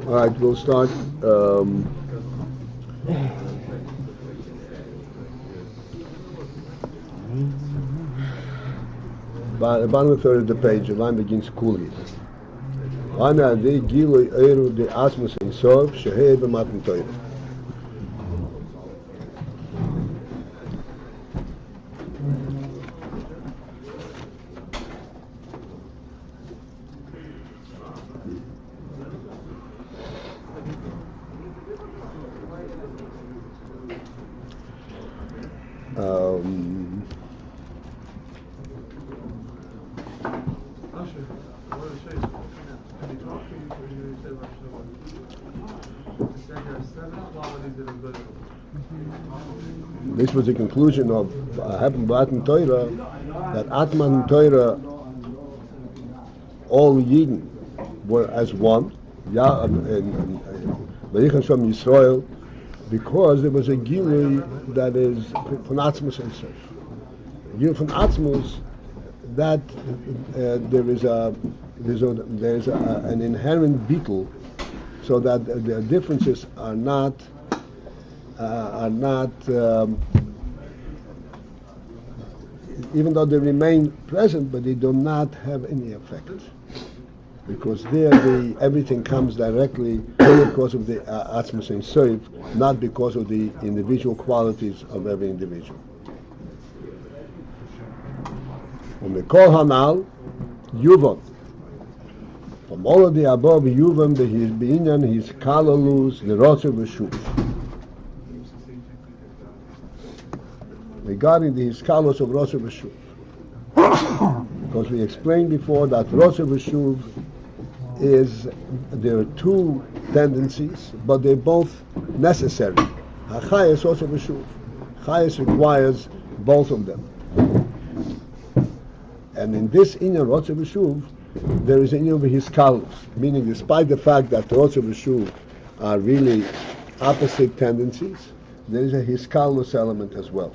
All right, we'll start. Bottom of the third of the page, the line begins coolly. Ana de gilo eru de asmus in sov shehei b'matan Torah. This was the conclusion of Matan Torah, that Atman Torah, all Yidden were as one, Yisrael, because there was a Gilui that is from Atzmus and Sof. Gilui from Atzmus, that there is an inherent beetle, so that the differences are not even though they remain present, but they do not have any effect, because there everything comes directly because of the Atzmus and Sof, not because of the individual qualities of every individual. From the Kol Hanal, Yuvon. From all of the above, Yuvon, the his Beinyan, his Kalalus, the Rotzer V'Shuv. Regarding the Hiskalos of Rotzer V'Shuv. Because we explained before that Rotzer V'Shuv there are two tendencies, but they're both necessary. HaChayes Rotzer V'Shuv. Chayes requires both of them. And in this inyan Rotzer V'Shuv, there is an inyan V'Hiskalos, meaning despite the fact that Rotzer V'Shuv are really opposite tendencies, there is a Hiskalos element as well.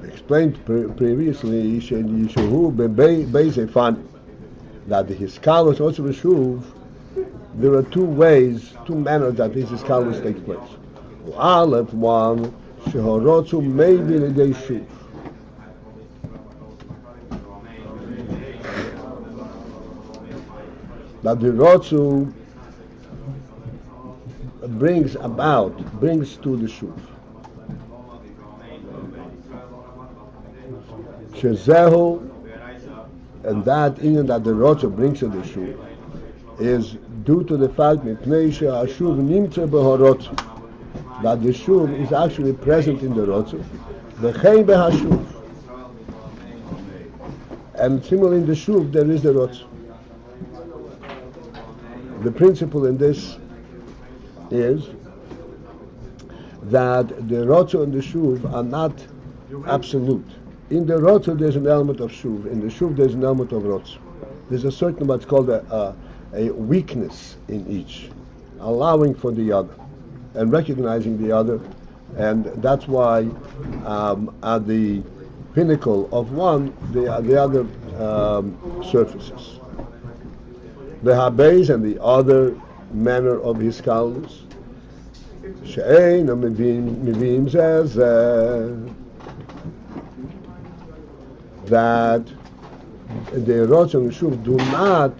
Explained previously that the Hiskalos also Shuv, there are two ways, two manners that this Hiskalos takes place. Aleph, one, Shehorotzu maybe the day Shuv. That the Rotzu brings to the Shuv. Shezehu, and that inyan that the Rotzu brings to the Shuv is due to the fact that the Shuv is actually present in the Rotzu. And similarly in the Shuv there is the Rotzu. The principle in this is that the Rotzu and the Shuv are not absolute. In the Rotzu there's an element of Shuv. In the Shuv there's an element of Rotzu. There's a certain what's called a weakness in each, allowing for the other and recognizing the other, and that's why at the pinnacle of one, the other surfaces. The AyinBase and the other manner of his scholars, she'ein mivim zeh that the Rotz and Shuv do not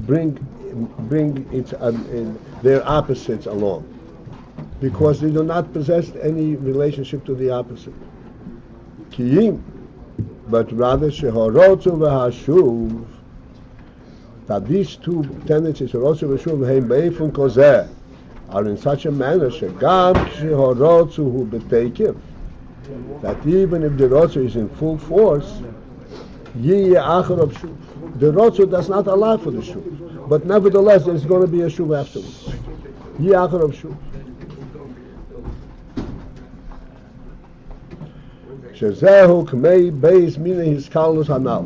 bring their opposites along, because they do not possess any relationship to the opposite. Kiyim, but rather sheharotzu v'hashuv, that these two tendencies, Rotzu v'shuv, heim be'efun kozeh, are in such a manner shegam sheharotzu hu b'teikiv, that even if the Rotzu is in full force, Yiyeh achar of Shuv. The Rotzu does not allow for the Shuv, but nevertheless there's going to be a Shuv afterwards. Yiyeh achar of Shuv. Shezehu k'mei Beis mina hiskalus hanal.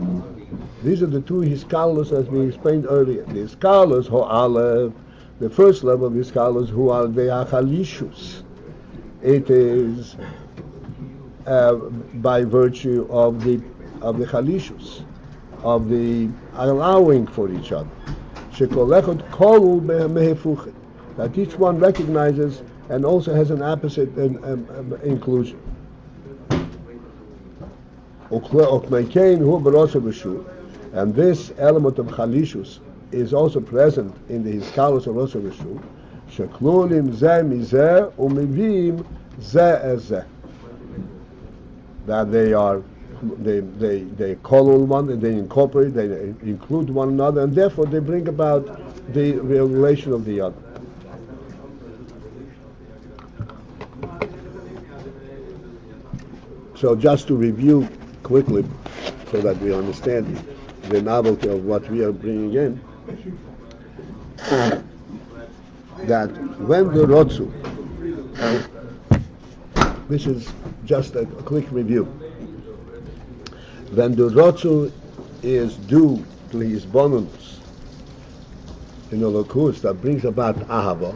These are the two hiskalus as we explained earlier. The hiskalus ho aleph, the first level of hiskalus, who are the achalishus. It is by virtue of the chalishus, of the allowing for each other. That each one recognizes and also has an opposite inclusion. And this element of chalishus is also present in the hiskalus of Rosh Hashanah. Sheklulim zeh mizeh umivim zeh ezeh. That they call one, and they incorporate, they include one another, and therefore they bring about the relation of the other. So just to review quickly, so that we understand the novelty of what we are bringing in, that when the Rotzu, this is just a quick review, when the Rotzu is due to his bonus in the Lokus that brings about Ahava,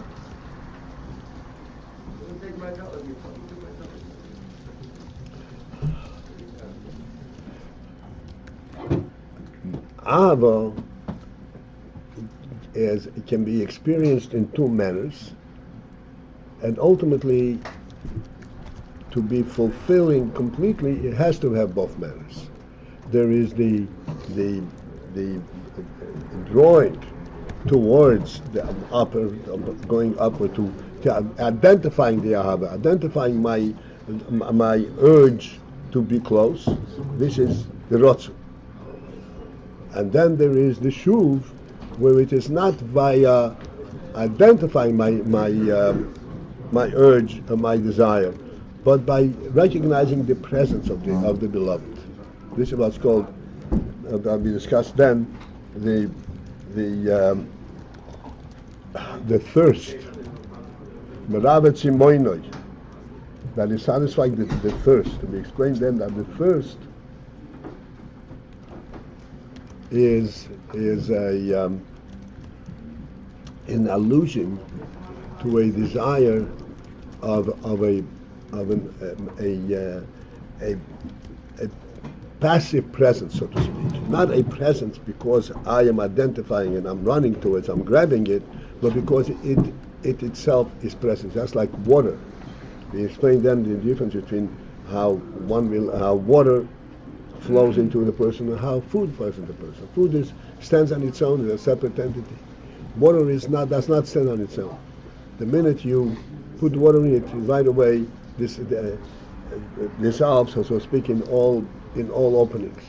Ahava it can be experienced in two manners, and ultimately to be fulfilling completely, it has to have both manners. There is the drawing towards the upper, going upward to identifying the ahava, identifying my urge to be close. This is the rotzu. And then there is the shuv, where it is not via identifying my urge or my desire, but by recognizing the presence of the beloved. This is what's called, that we discussed then, the thirst, meravet simoinoi, that is satisfying the thirst. We explained then that the thirst is an allusion to a desire of a passive presence, so to speak. Not a presence because I am identifying and I'm running towards, I'm grabbing it, but because it itself is present, just like water. We explained then the difference between how water flows into the person and how food flows into the person. Food stands on its own, is a separate entity. Water does not stand on its own. The minute you put water in it, right away this dissolves, so to speak, in all openings,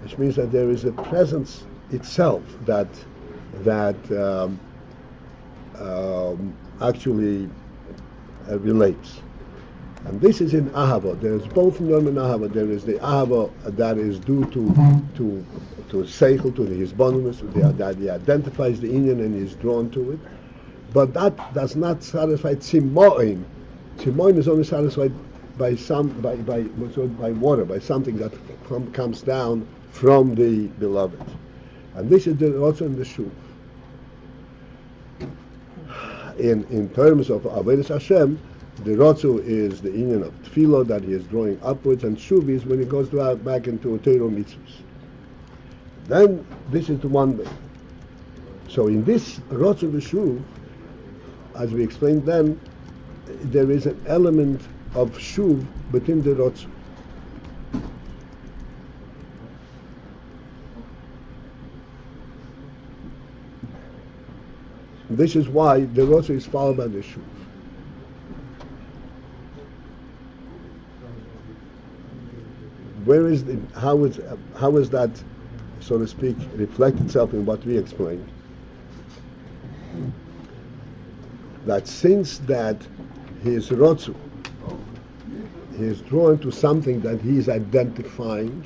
which means that there is a presence itself that actually relates. And this is in Ahava. There is both Norm and Ahava. There is the Ahava that is due to Seichel, to his bonus, that he identifies the Inyan and is drawn to it. But that does not satisfy Tzimoin. Tzimoin is only satisfied by water, by something that comes down from the beloved. And this is also in the shuv. In terms of avodas Hashem, the rotzu is the union of tefillah that he is drawing upwards, and shuv is when he goes back into Torah mitzvahs. Then this is the one way. So in this rotzu v'shuv, as we explained then, there is an element of shuv within the rotzu. This is why the rotzu is followed by the shuv. How is that, so to speak, reflect itself in what we explained? That since that his rotzu, he is drawn to something that he is identifying,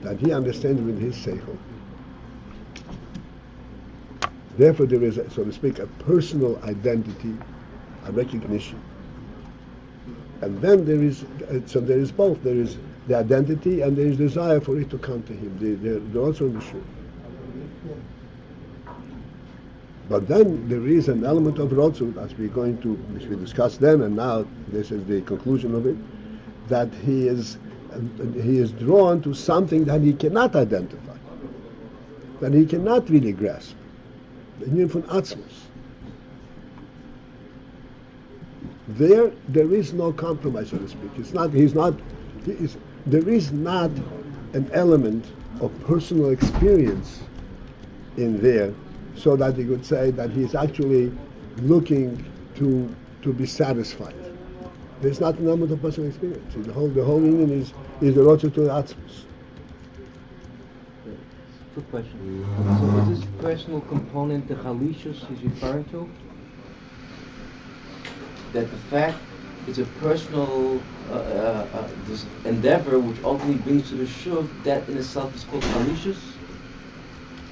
that he understands with his seichel. Therefore, there is, so to speak, a personal identity, a recognition. And then there is both. There is the identity and there is desire for it to come to him. They're also in the shuv. But then there is an element of rotzu, as which we discussed then, and now this is the conclusion of it, that he is drawn to something that he cannot identify, that he cannot really grasp. The union von atzmos. There is no compromise, so to speak. There is not an element of personal experience in there, so that he could say that he's actually looking to be satisfied. There's not an element of personal experience. The whole union is the rotzu to atzmos. Two questions. So is this personal component the chalishus he's referring to? That the fact it's a personal this endeavor which ultimately brings to the shuv, that in itself is called chalishus?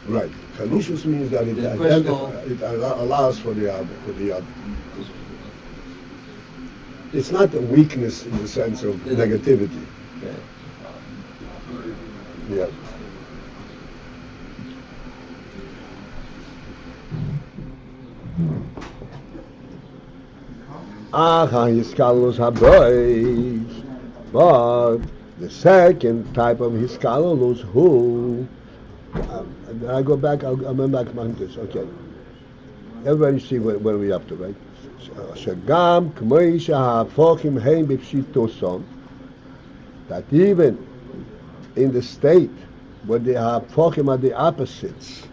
Right. Chalishus means that it allows for the other. It's not a weakness in the sense of negativity. Yeah. But the second type of hiskalolus, who I go back. I'll come back to this. Okay. Everybody see where we're up to, right? Shagam k'moisha ha'fochim hein b'pshitoson. That even in the state where the ha'fochim are the opposites,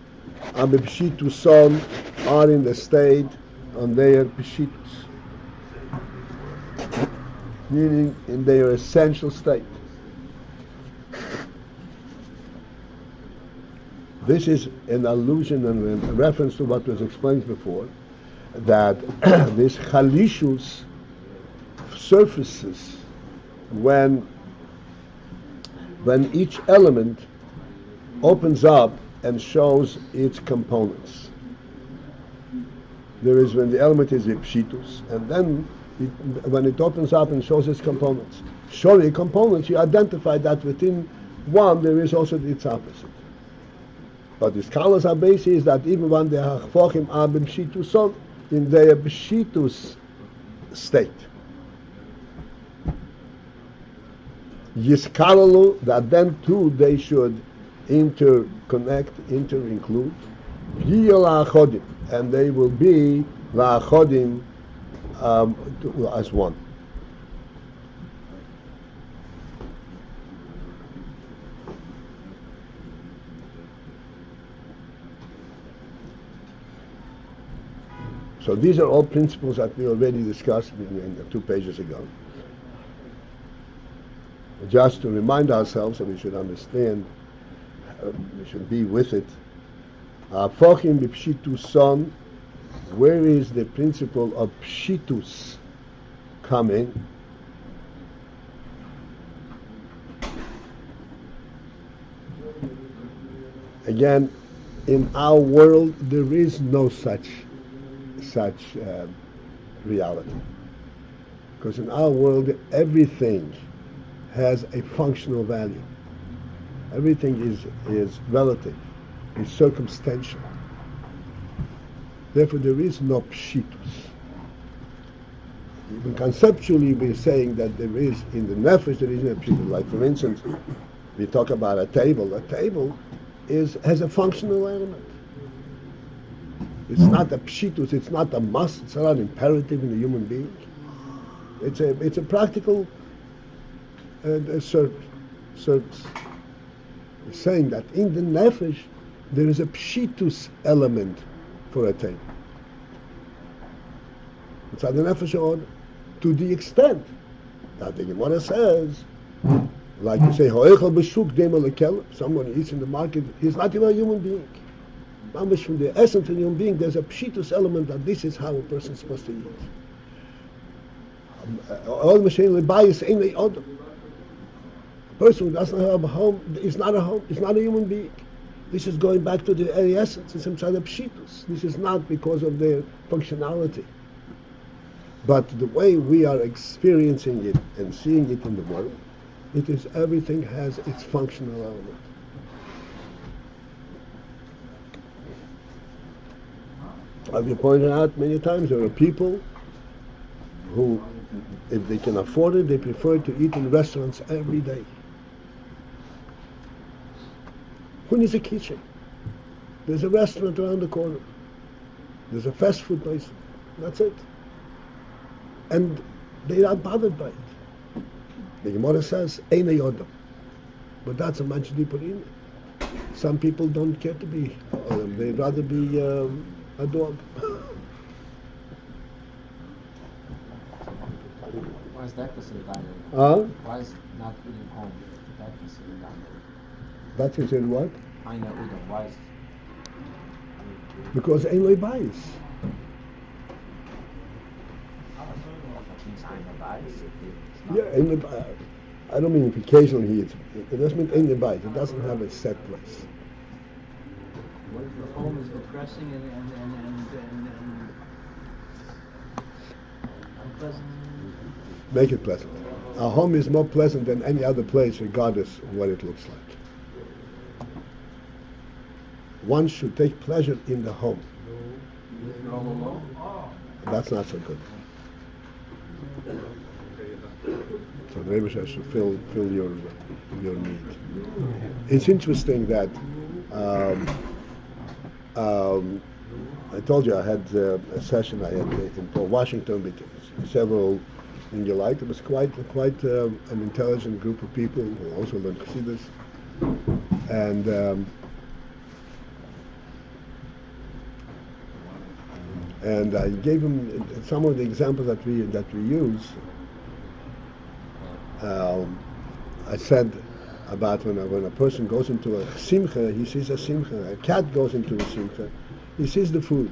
and b'pshitoson are in the state on their pshitus, meaning in their essential state. This is an allusion and a reference to what was explained before, that this chalishus surfaces when each element opens up and shows its components. There is when the element is ipshitus, and then when it opens up and shows its components. Showing components, you identify that within one there is also its opposite. But the scholars are based is that even when the hachfochim are b'pshituson, in their pshitus state, yiskalalu, that then too they should interconnect, inter-include, la'achodim, and they will be la'achodim as one. So these are all principles that we already discussed in 2 pages ago. Just to remind ourselves, and we should understand, we should be with it. Fochim b'pshituson, where is the principle of pshitus coming? Again, in our world there is no such reality. Because in our world, everything has a functional value. Everything is relative, is circumstantial. Therefore, there is no pshitus. Even conceptually, we're saying that there is, in the nefesh, there is no pshitus. Like, for instance, we talk about a table. A table has a functional element. It's not a pshitus, it's not a must, it's not an imperative in the human being. It's a practical service. We're saying that in the nefesh, there is a pshitus element for a table. It's at the nefesh order, to the extent that the Gemara says, like you say, someone eats in the market, he's not even a human being. From the essence of the human being, there's a pshitus element that this is how a person is supposed to eat. All machine Beis in the other. A person who doesn't have a home is not a home, is not a human being. This is going back to the very essence, it's inside of pshitus. This is not because of their functionality. But the way we are experiencing it and seeing it in the world, it is everything has its functional element. As you pointed out many times, there are people who, if they can afford it, they prefer to eat in restaurants every day. Who needs a kitchen? There's a restaurant around the corner. There's a fast food place. That's it. And they're not bothered by it. The Gemara says, Ein Yodam. But that's a much deeper in it. Some people don't care to be they'd rather be a dog. Why is that considered dominant? Why is not eating home that considered dominant? That's considered what? Ayin Udam. Why is? Because Ein Lo Beis. Yeah, I don't mean if occasionally he eats. It doesn't mean Ein Lo Beis. It doesn't have a set place. What if the home is depressing and unpleasant? Make it pleasant. Our home is more pleasant than any other place, regardless of what it looks like. One should take pleasure in the home. That's not so good. So the Rebbe should fill your need. It's interesting that I told you I had a session I had in Washington with several in July. It was quite an intelligent group of people who also learned Chassidus, and I gave them some of the examples that we use. I said about when a person goes into a simcha, he sees a simcha. A cat goes into a simcha, he sees the food.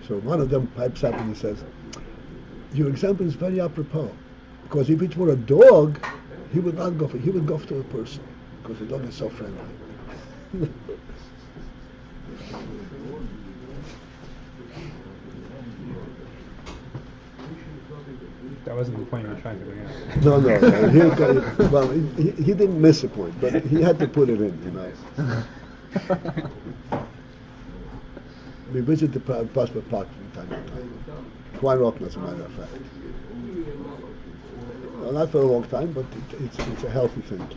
So one of them pipes up and he says, "Your example is very apropos, because if it were a dog, he would not go for. He would go to a person because the dog is so friendly." That wasn't the point you were trying to bring out. No. He didn't miss a point, but he had to put it in, you know. We visit the Prospect Park from time to time. Quite often, as a matter of fact. Well, not for a long time, but it's a healthy thing.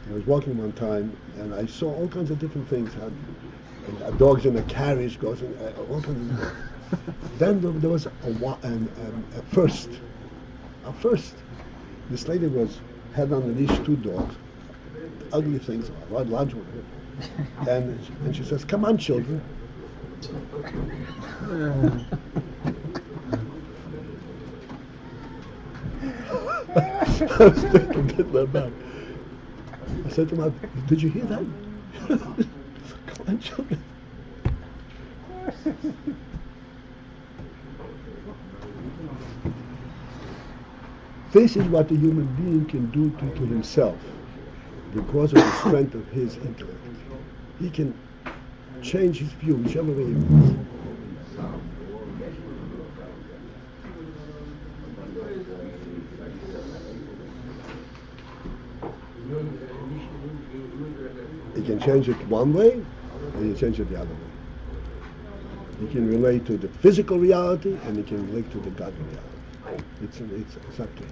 I was walking one time, and I saw all kinds of different things. A dog's in a carriage, goes in all kinds of. Then there was a first. A first. This lady had on the leash two dogs, ugly things, a large one. And she says, "Come on, children." I was thinking, get my back. I said to my, "Did you hear that?" Come on, children. This is what the human being can do to himself because of the strength of his intellect. He can change his view whichever way he wants. You can change it one way, and you change it the other way. You can relate to the physical reality, and you can relate to the God reality. It's up to you.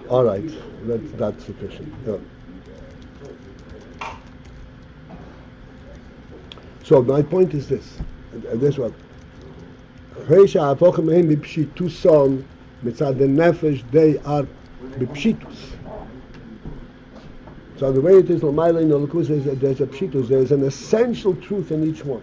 All right, that's sufficient. So my point is this, and this one. מצד הנפש they are בפשיטוס. So the way it is l'mayla in Elokus is that there's a pshitus, there's an essential truth in each one.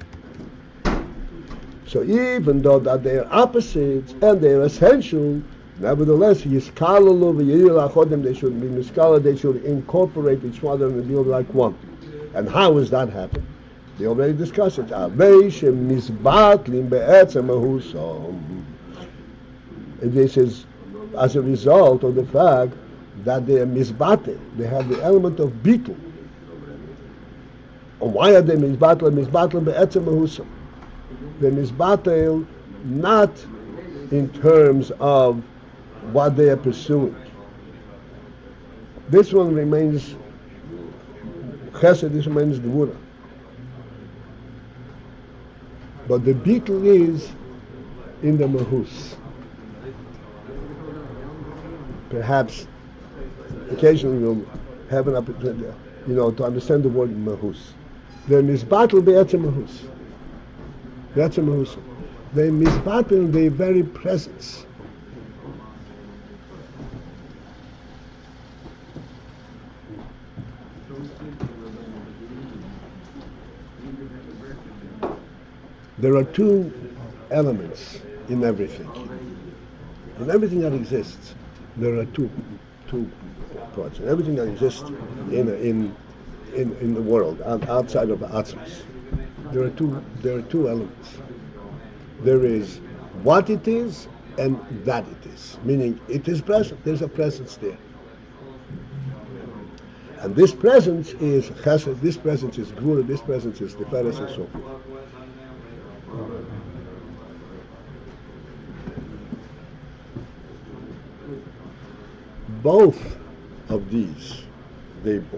So even though that they are opposites and they are essential, nevertheless, yiskalalu v'yiril achodim, they should be miskala, they should incorporate each other and be like one. And how does that happen? They already discussed it. This is as a result of the fact that they are misbatel. They have the element of beetle. And why are they misbatel? Misbatel be'etzem mahusam. They misbatel not in terms of what they are pursuing. This one remains chesed, this remains gvura. But the beetle is in the mahus. Perhaps occasionally we'll have an opportunity, to understand the word mahus. They misbattle be'etzem mahus. Be'etzem mahus. They misbattle their very presence. There are two elements in everything. In everything that exists, there are two parts. In everything that exists in the world, outside of Atzmos, there are two elements. There is what it is and that it is. Meaning, it is present. There's a presence there. And this presence is chesed, this presence is gvura, this presence is tiferes, and so forth. Both of these,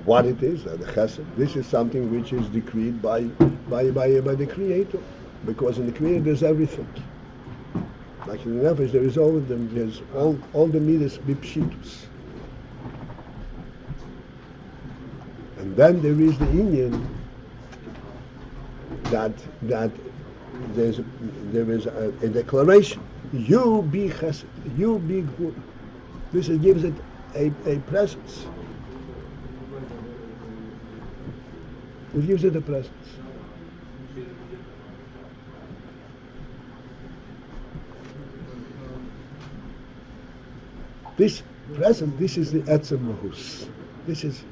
what it is, the chesed, this is something which is decreed by the Creator, because in the Creator there's everything. Like in the nefesh, there is all of them. There's all the midas bipshitus, and then there is the Inyan that there is a declaration. You be chesed, you be gvura. This gives it a presence. It gives it a presence. This present, this is the etzem mahus. This is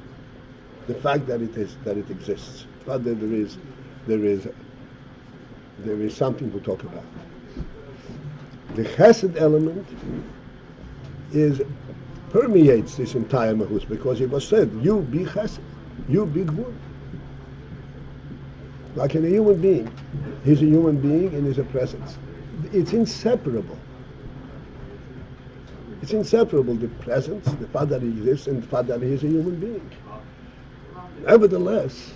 the fact that it exists. The fact that there is something to talk about. The chesed element permeates this entire mahus, because it was said, you be chesed, you be gvura. Like in a human being, he's a human being and he's a presence. It's inseparable. It's inseparable, the presence, the fact that he exists, and the fact that he is a human being. Nevertheless,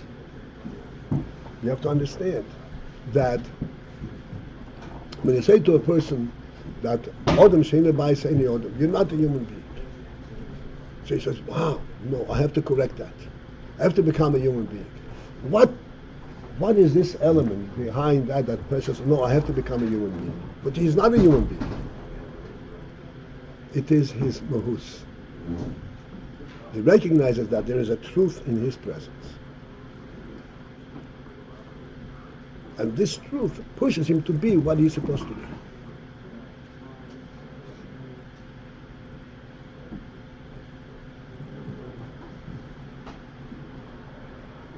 you have to understand that when you say to a person that Odom she'ena Beis any Odom, you're not a human being. So he says, wow, no, I have to correct that. I have to become a human being. What is this element behind that person says, no, I have to become a human being. But he's not a human being. It is his mahus. He recognizes that there is a truth in his presence. And this truth pushes him to be what he's supposed to be.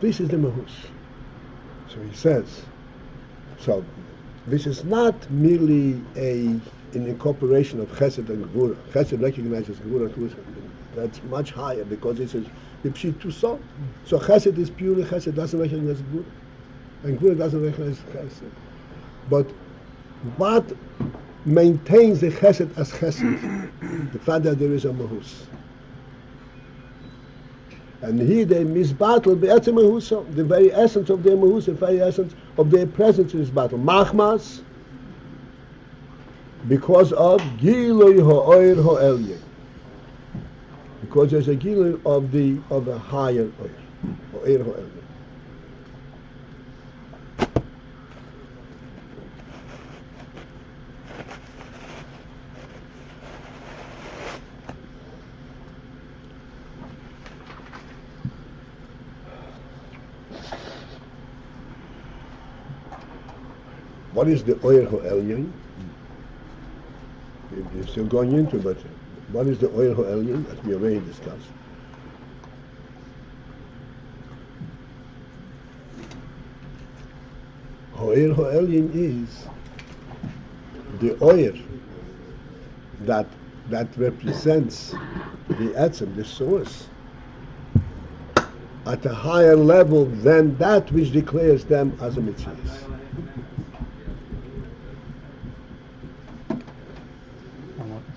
This is the mahus. So he says, so this is not merely an incorporation of chesed and gvura. Chesed recognizes gvura too. That's much higher, because it says the pshit too so. So chesed is purely chesed, doesn't recognize gvura, and gvura doesn't recognize chesed. But what maintains the chesed as chesed? The fact that there is a mahus. And here they misbattle be'etzem mehusa, the very essence of their mehusa, the very essence of their presence in this battle. Machmas, because of Gilui ha'oir ha'elyon. Because there's a Gilui of a higher oir, ha'oir ha'elyon. What is the Oyer Ha'elyon? We're still going into, but what is the Oyer Ha'elyon, as we already discussed? Oyer Ha'elyon is the Oyer that represents the Etzem, the source, at a higher level than that which declares them as a mitzvah.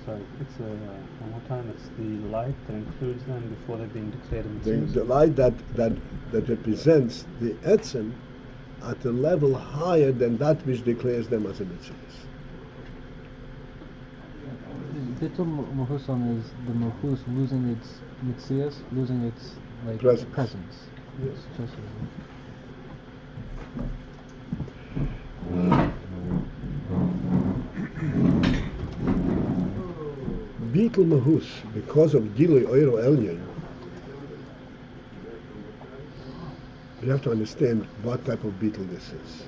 Sorry, it's one more time. It's the light that includes them before they're being declared a The mitzvah. light that represents the etzem at a level higher than that which declares them as a mitzvah. Bittul Muhusan is the Muhus losing its mitzias, losing its presence. Yes. Just Bittul Mahus, because of Gilui Oiro Elyon, you have to understand what type of Bittul this is.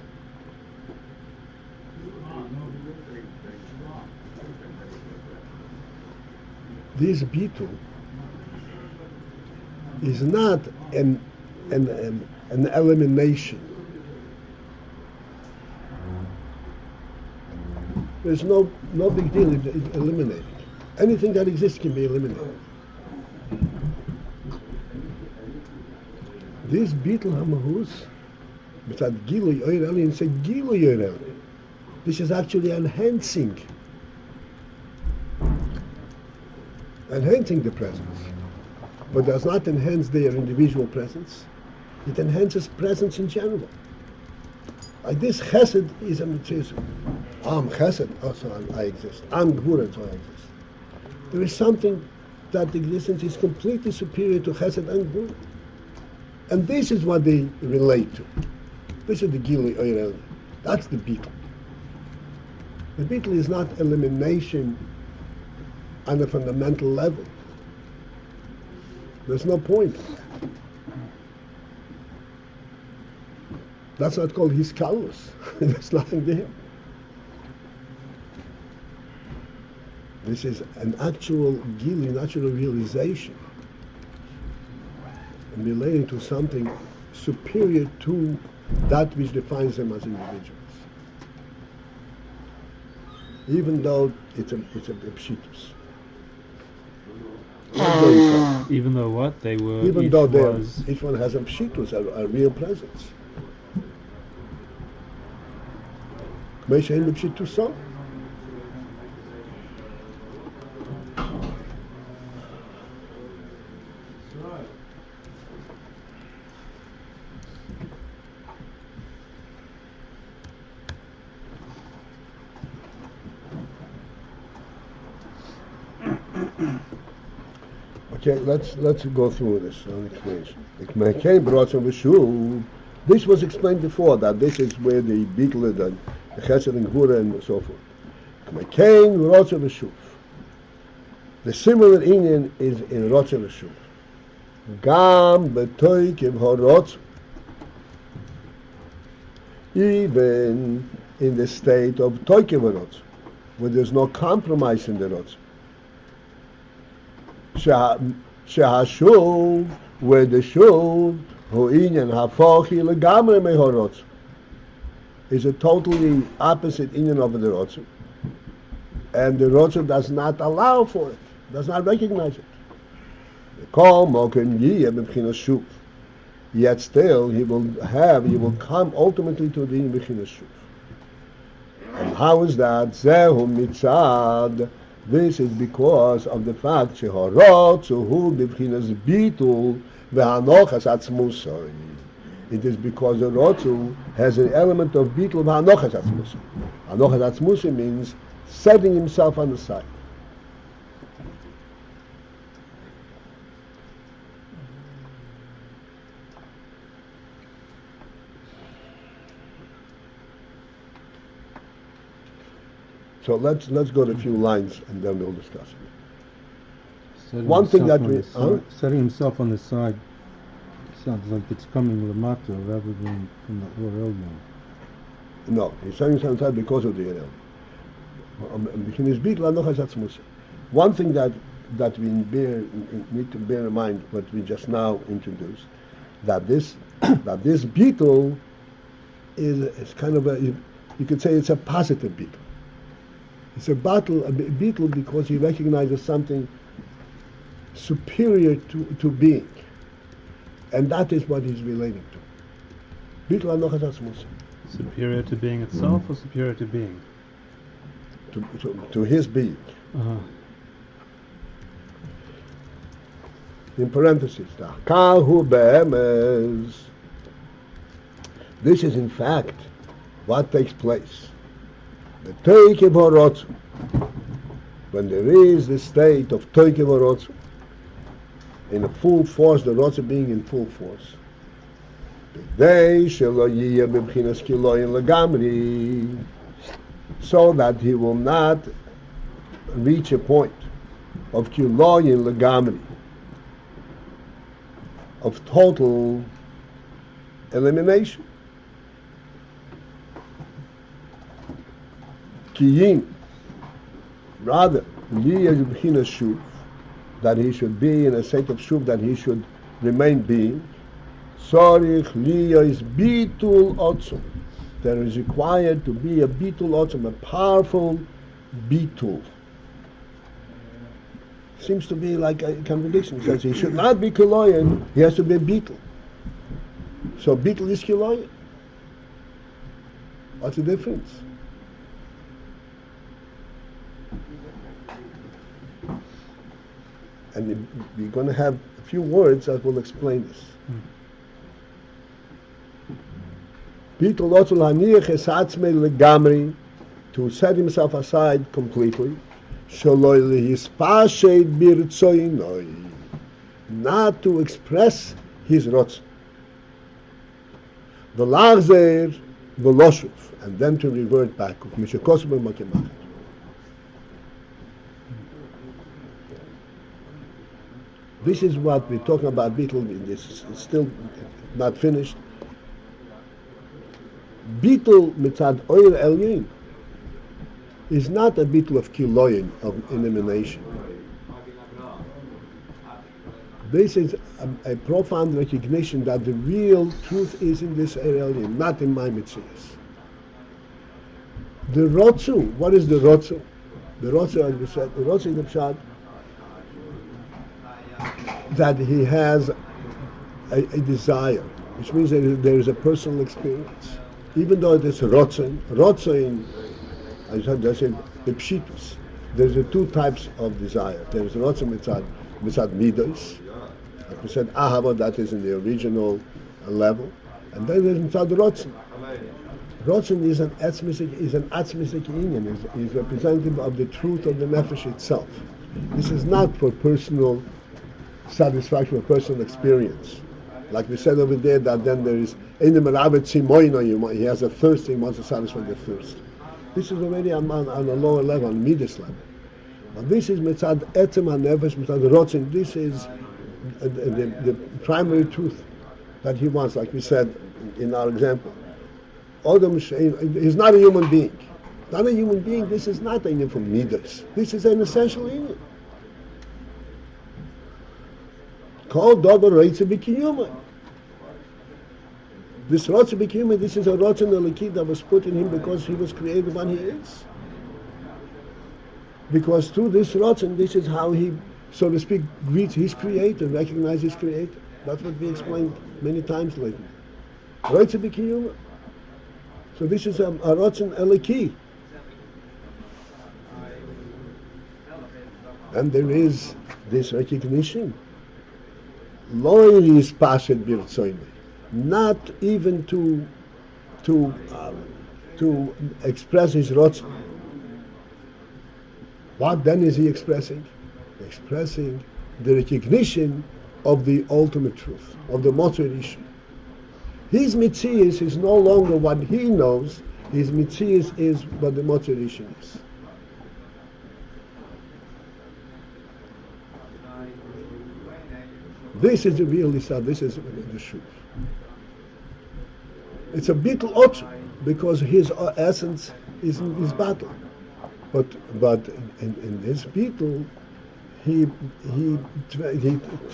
This Bittul is not an elimination. There's no big deal, it's eliminated. Anything that exists can be eliminated. This Bittul HaMahus, B'tzad Gilui Oyer Elyon, say Gilui Oyer Elyon. This is actually enhancing the presence, but does not enhance their individual presence. It enhances presence in general. Like this Chesed is a mitzvah. I'm Chesed, so I exist. I'm Gvura, so I exist. There is something that existence is completely superior to Chesed and Gvura. And this is what they relate to. This is the Gilui Oyer Elyon. That's the Bittul. The Bittul is not elimination on a fundamental level. There's no point. That's not called Hiskalus. There's nothing there. This is an actual Gili, natural realization, and relating to something superior to that which defines them as individuals. Even though it's a pshitus. Even though what? They were... Even though each one has a pshitus, a real presence. Okay, let's go through this explanation. This was explained before, that this is where the Bittul, the Chesed and Gvura and so forth. The similar Inyan is in Rotze V'Shuv. Gam b'toikev harotz, even in the state of toikev harotz, where there's no compromise in the rotz. Shehashuv, where the shuv hu inyan hafochi legamre mehorotz, is a totally opposite inyan of the rotz, and the rotz does not allow for it, does not recognize it. Yet still he will come ultimately to the B'chinas Shuv. And how is that? Zehu mitzad This is because of the fact שהרוצו הוא בבחינת ביטול והנוחס עצמוסוי. It is because the rotzu has an element of bitul v'hanochas atzmusi. Hanochas atzmusi means setting himself on the side. So let's go to a few lines and then we'll discuss it. One thing that we setting himself on the side sounds like it's coming lamata rather than from the or elyon. No, he's setting himself on the side because of the elyon. One thing that we need to bear in mind, what we just now introduced, that this beetle is kind of a, you could say it's a positive beetle. It's a beetle because he recognizes something superior to being, and that is what he's relating to. Beetle anochas atzmusi. Superior to being itself or superior to being? To his being. Uh-huh. In parentheses, kahu be'emes. This is in fact what takes place. The toikev harotzu, when there is the state of toikev harotzu, in a full force, the rotzu being in full force. So that he will not reach a point of kiloyin legamri, of total elimination. Kiyim, rather, shuv, that he should be in a state of shuv, that he should remain being. Sorich liya is bitul otzum. There is required to be a bitul otzum, a powerful bitul. Seems to be like a contradiction. It says he should not be kiloyan, he has to be a bitul. So bitul is kiloyan. What's the difference? And we're going to have a few words that will explain this. Bitul otzul haniach es atzmei legamri, to set himself aside completely, sholoi lehispashed birtzoinoi, not to express his rotz. V'lachzer v'loshuv, and then to revert back. This is what we're talking about beetle. This is still not finished. Beetle mitzad oil elyon is not a beetle of kiloyin, of elimination. This is a profound recognition that the real truth is in this elyon, not in my mitzvahs. The rotzu, what is the rotzu? The rotzu, as we said, the rotzu is the pshat that he has a desire, which means that there is a personal experience. Even though it is rotzen, I said the pshitus. There's two types of desire. There is rotzen mitzad midos, like we said, ahava, that is in the original level, and then there's mitzad rotzen. Rotzen is an atzmisik inyan, is representative of the truth of the nefesh itself. This is not for personal satisfaction, for personal experience. Like we said over there, that then there is he has a thirst, he wants to satisfy the thirst. This is already on a lower level, on midas level. But this is mitzad etzem hanefesh, mitzad rotzen. This is the primary truth that he wants. Like we said in our example, Adam is not a human being. Not a human being. This is not a union from midas. This is an essential union. Called Dover Reitze B'Kiyuma. This Rotze B'Kiyuma, this is a Rotze Neliki that was put in him because he was created when he is. Because through this Rotze, this is how he, so to speak, greets his creator, recognizes his creator. That's what we explained many times lately. Reitze B'Kiyuma. So this is a Rotze Neliki. And there is this recognition. Loyal is pashet birtzoyne. Not even to express his rotzon. What then is he expressing? Expressing the recognition of the ultimate truth, of the motivation. His mitzias is no longer what he knows. His mitzias is what the motivation is. This is the real Isra. This is the truth. It's a bittul otzu because his essence is in his battle. But in this bittul, he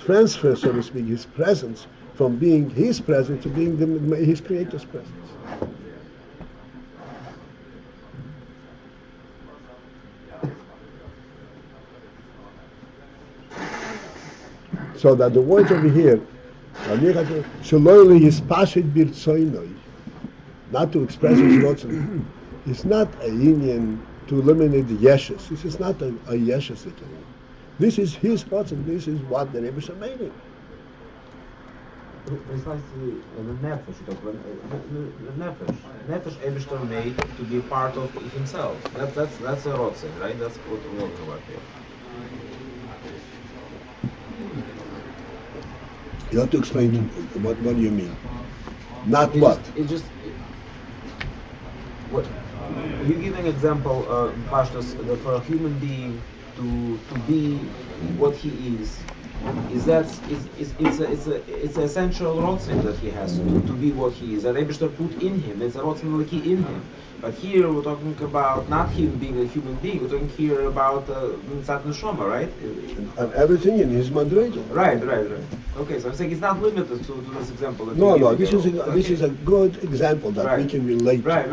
transfers, so to speak, his presence from being his presence to being his creator's presence. So that the words over here, Shaloi is pashit birtzoinoi, not to express his rotzon. It's not a union to eliminate the yeshes. This is not a yeshes. This is his rotzon. This is what the Rebbe made it. It's like the nefesh, the nefesh. Nefesh Eibishter made to be part of himself. That's a rotzon, right? That's what we're talking about here. You have to explain what do you mean? Not what? What you give an example, Pashtas, that for a human being to be what he is that it's an essential rotzim that he has to be what he is. That Eibishter put in him. It's a rotzim like in him. But here we're talking about not him being a human being. We're talking here about Tzat Neshama, right? And everything in his madrega. Right. Okay, so I'm saying it's not limited to this example. That No. This is a good example that we can relate. Right.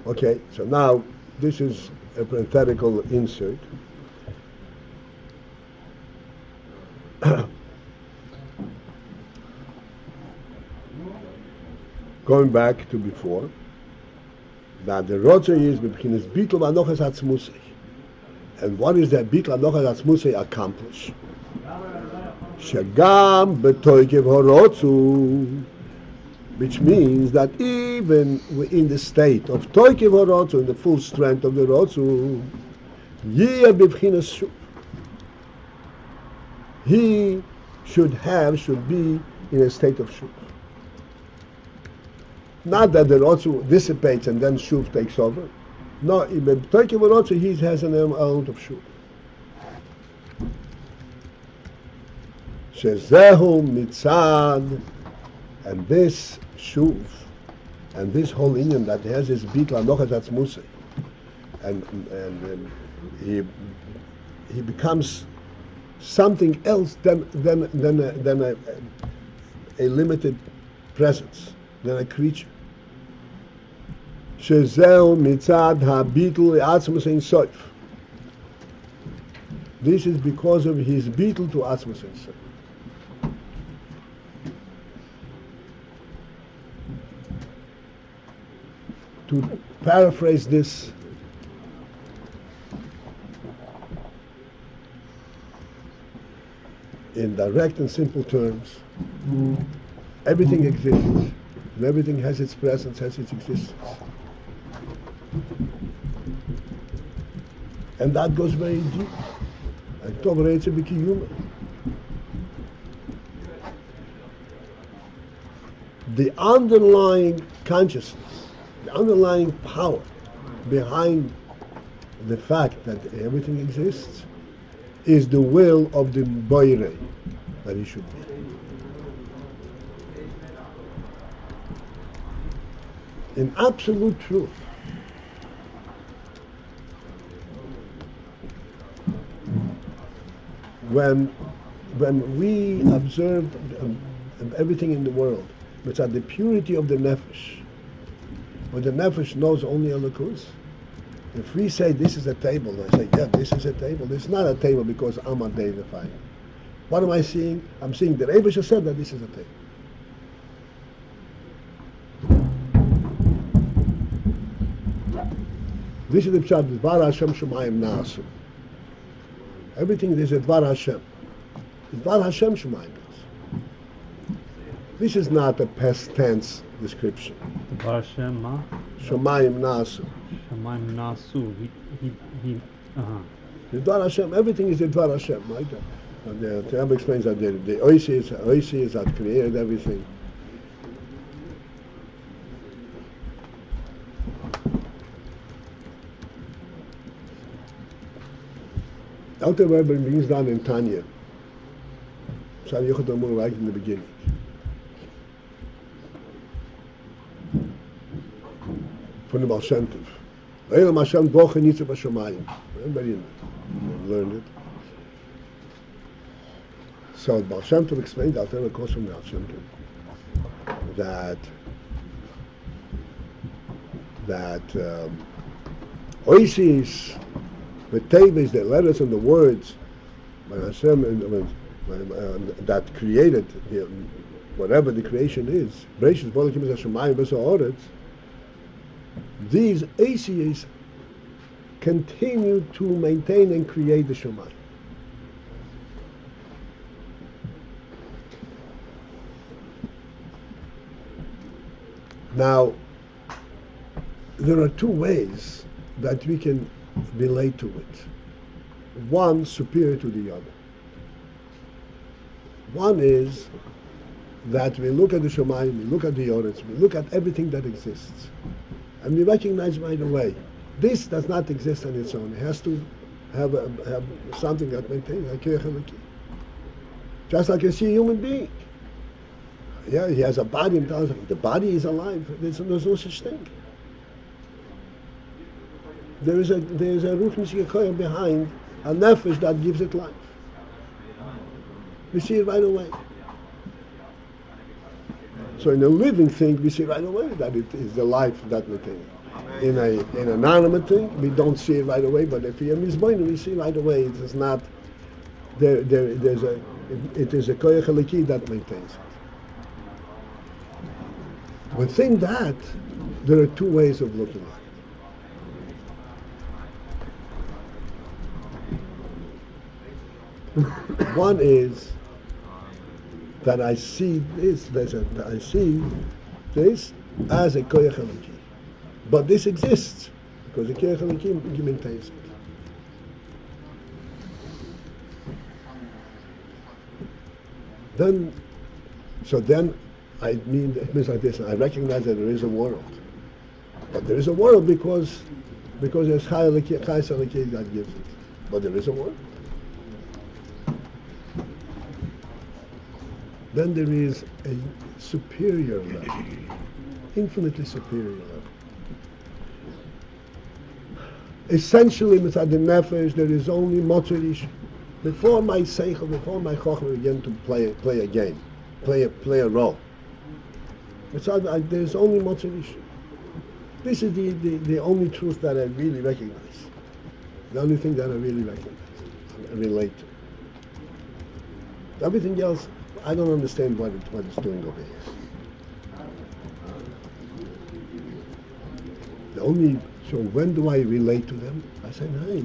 Okay, so now this is a parenthetical insert. Going back to before, that the Rotzah is beginning Bittul Anochas Atzmusei. And what is that Bittul Anochas Atzmusei accomplish? Shagam Betoikev Horotzu, which means that even in the state of Toikev Horotzu, in the full strength of the Rotzu, Iyar B'Bchinas Shuv, he should be in a state of Shuv. Not that the Rotzu dissipates and then Shuv takes over. No, in Toikev Horotzu, he has an element of Shuv. Shezehu mitzad, and this shuv, and this whole Indian that has his bitla nochas atzmusei, and he becomes something else than a limited presence, than a creature. Shezehu mitzad habitl atzmusei soif. This is because of his bitl to atzmusei soif. To paraphrase this, in direct and simple terms, everything exists, and everything has its presence, has its existence. And that goes very deep. And tolerates a human. The underlying consciousness, the underlying power behind the fact that everything exists is the will of the Boire that he should be. In absolute truth, when we observe everything in the world, which are the purity of the nefesh, when the nefesh knows only Elokus, if we say this is a table, I say, yeah, this is a table. It's not a table because I'm identifying. What am I seeing? I'm seeing the Rebbe said that this is a thing. This is the pshat, Dvar Hashem Shemayim Naasu. Everything is a Dvar Hashem. Dvar Hashem Shemayim Naasu. This is not a past tense description. Dvar Hashem ma? Shemayim Naasu. Shemayim nasu. He. The Dvar Hashem, everything is the Dvar Hashem, right? And the Rebbe explains that the Oisi that created everything. Alter Rebbe brings down in Tanya, Shal Yochid Amur right in the beginning. From the Baal Shem Tov. Elam Hashem Boche Nitze B'Shamayim. Everybody learned it. So the Baal Shem Tov explained, Alter Rebbe quotes from the Baal Shem Tov, that Oisis, the tables, the letters and the words by Hashem that created whatever the creation is, these ACs continue to maintain and create the Shemayim. Now, there are two ways that we can relate to it. One superior to the other. One is that we look at the Shemayim, we look at the Yoretz, we look at everything that exists, and we recognize right away, this does not exist on its own. It has to have something that maintains, like just like you see a human being. Yeah, he has a body, the body is alive. There's no such thing. There is a Ruch Nishikekoyah behind a nefesh that gives it life. We see it right away. So in a living thing, we see right away that it is the life that maintains. In an inanimate thing, we don't see it right away. But if we are misboined, we see right away it is not. It is a koyach haliki that maintains it. Within that, there are two ways of looking at it. One is that I see this as a koyach haliki, but this exists because the koyach haliki maintains it. Then it means like this. I recognize that there is a world, but there is a world because there's Chai Haliki that gives it. But there is a world. Then there is a superior level, infinitely superior level. Essentially, without the nefesh, there is only motzerish. Before my seichel, before my chochmah begin to play a game, play a role. There is only motzerish. This is the only truth that I really recognize. The only thing that I really recognize and relate to. Everything else, I don't understand what it's doing over here. So when do I relate to them? I say, hey.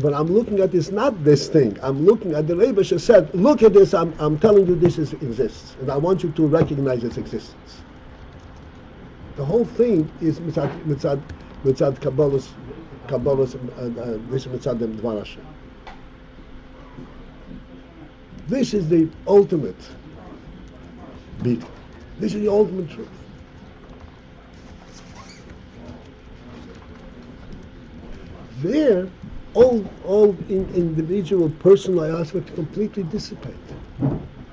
But I'm looking at this, not this thing. I'm looking at the Rebbe said, look at this, I'm telling you this exists. And I want you to recognize its existence. The whole thing is mitzad Kabbalah's, this mitzad Dvar Hashem. This is the ultimate beat. This is the ultimate truth. There, all individual personal aspects completely dissipate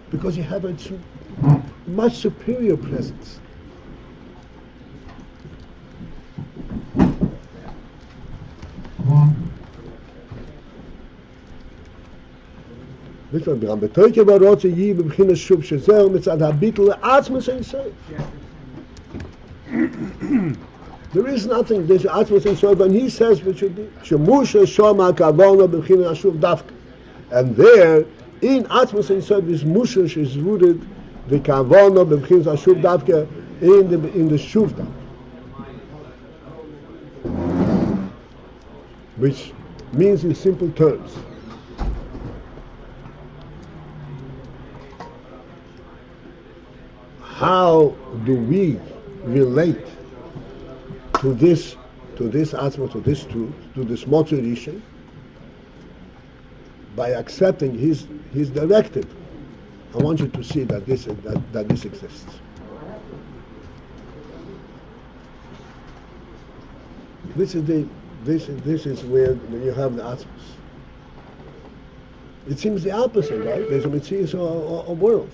because you have a much superior presence. There is nothing. There's Atzmas and Sof, and he says, which should be Shemusha Shoma Kavona B'China Ashuv Dafka. And there, in Atmos inside this Mushush is rooted the Kavana b'mchins Hashuv Davke in the Shuv Dav, which means in simple terms, how do we relate to this Atma, to this truth, to this motivation, by accepting his directive. I want you to see that this exists. This is where you have the Atmas. It seems the opposite, right? There's a Metzius a world.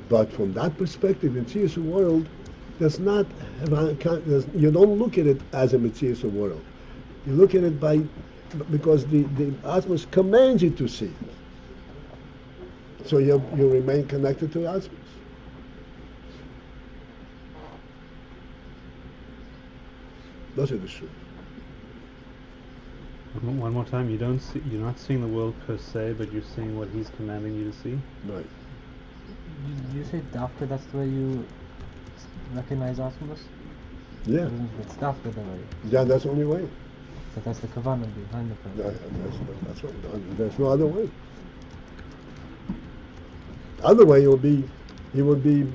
But from that perspective, the Metzius world does not have, you don't look at it as a Metzius world. You look at it because the Atmos commands you to see it. So you remain connected to the Atmos. Those are the truth. One more time, you're not seeing the world per se, but you're seeing what he's commanding you to see. Right. You say Dafka, that's the way you recognize Atmos? Yeah. It's Dafka the way. Yeah, that's the only way. But that's the Kavanah behind the prayer. That's right. There's no other way. The other way he would be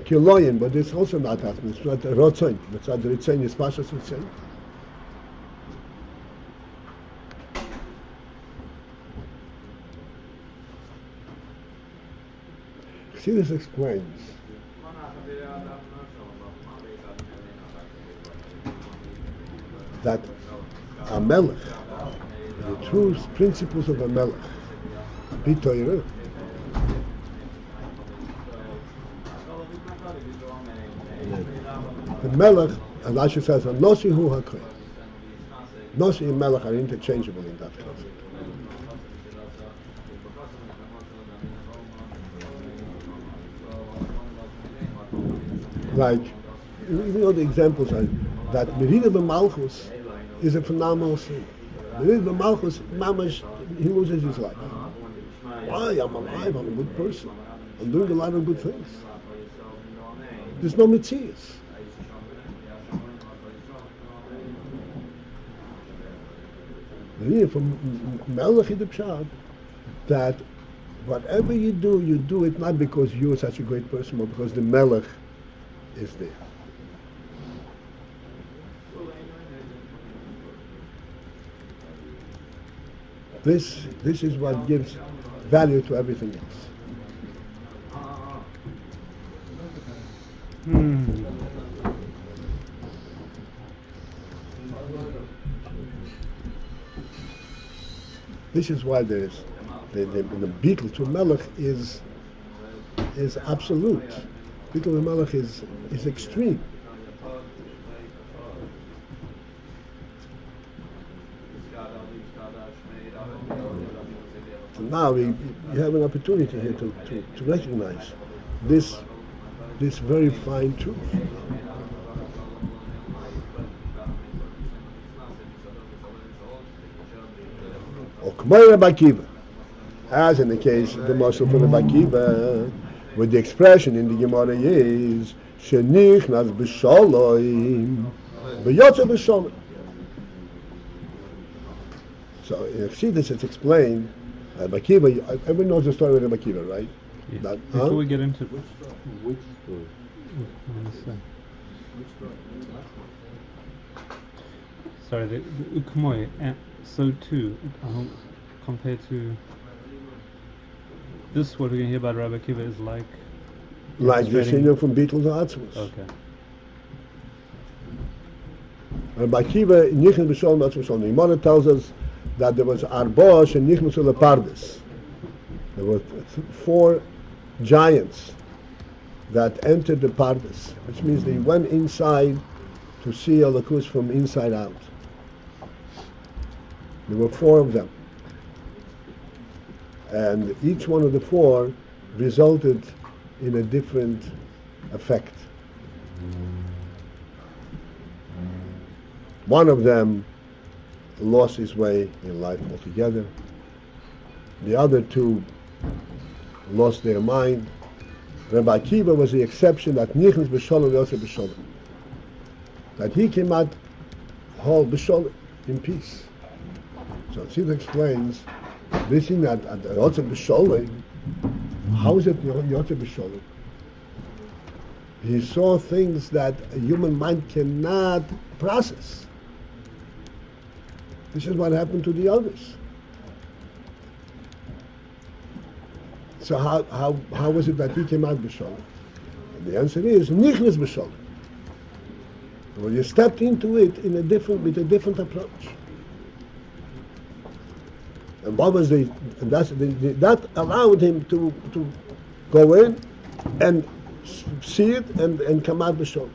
Kiloyin, but it's also not Atmos. It's not Rotzain. It's not Ritzain, it's Pashas Ritzain. See, this explains that a melech, the true principles of a melech, be Torah. The melech, as Rashi says, Nosi hu hakoy. Nosi and melech are interchangeable in that concept. Like, you know, the examples are that Merida B'Malchus is a phenomenal thing. Merida B'Malchus, Mamash, he loses his life. Why? I'm alive, I'm a good person. I'm doing a lot of good things. There's no Metzius. Here from Melech in the Pshat, that whatever you do it not because you're such a great person, but because the Melech is there. This is what gives value to everything else. This is why there is the beetle to Melech is absolute. Beetle to Melech is extreme. So now you have an opportunity here to recognize this very fine truth. Or K'may Rabbi Akiva, as in the case of the Moshe for Rabbi Akiva, where the expression in the Gemara is Shenichnas b'shalom, b'yotze b'shalom. So in Chassidus it's explained. Rabbi Akiva, everyone knows the story of Rabbi Akiva, right? Yes. Before we get into Which story? Sorry, the Ukmoy. So too, compared to this, what we're going to hear about Rabbi Akiva is like the senior from Beetle to Atzmos. Okay. Rabbi Akiva, Nichnas b'shalom Atzmos. The Gemara tells us that there was Arbosh and Nichnas Pardes. There were 4 giants that entered the Pardes, which means they went inside to see Elokus from inside out. There were 4 of them. And each one of the 4 resulted in a different effect. One of them lost his way in life altogether. The other two lost their mind. Rabbi Akiva was the exception that nichnas b'sholem yotze b'sholem. That he came out whole b'sholem, in peace. So Tzidk explains this thing that at yotze b'sholem. How is it yotze b'sholem? He saw things that a human mind cannot process. This is what happened to the others. So how was it that he came out b'sholem? And the answer is nichnas b'sholem. Well, you stepped into it with a different approach. And what was that allowed him to go in and see it and come out b'sholem.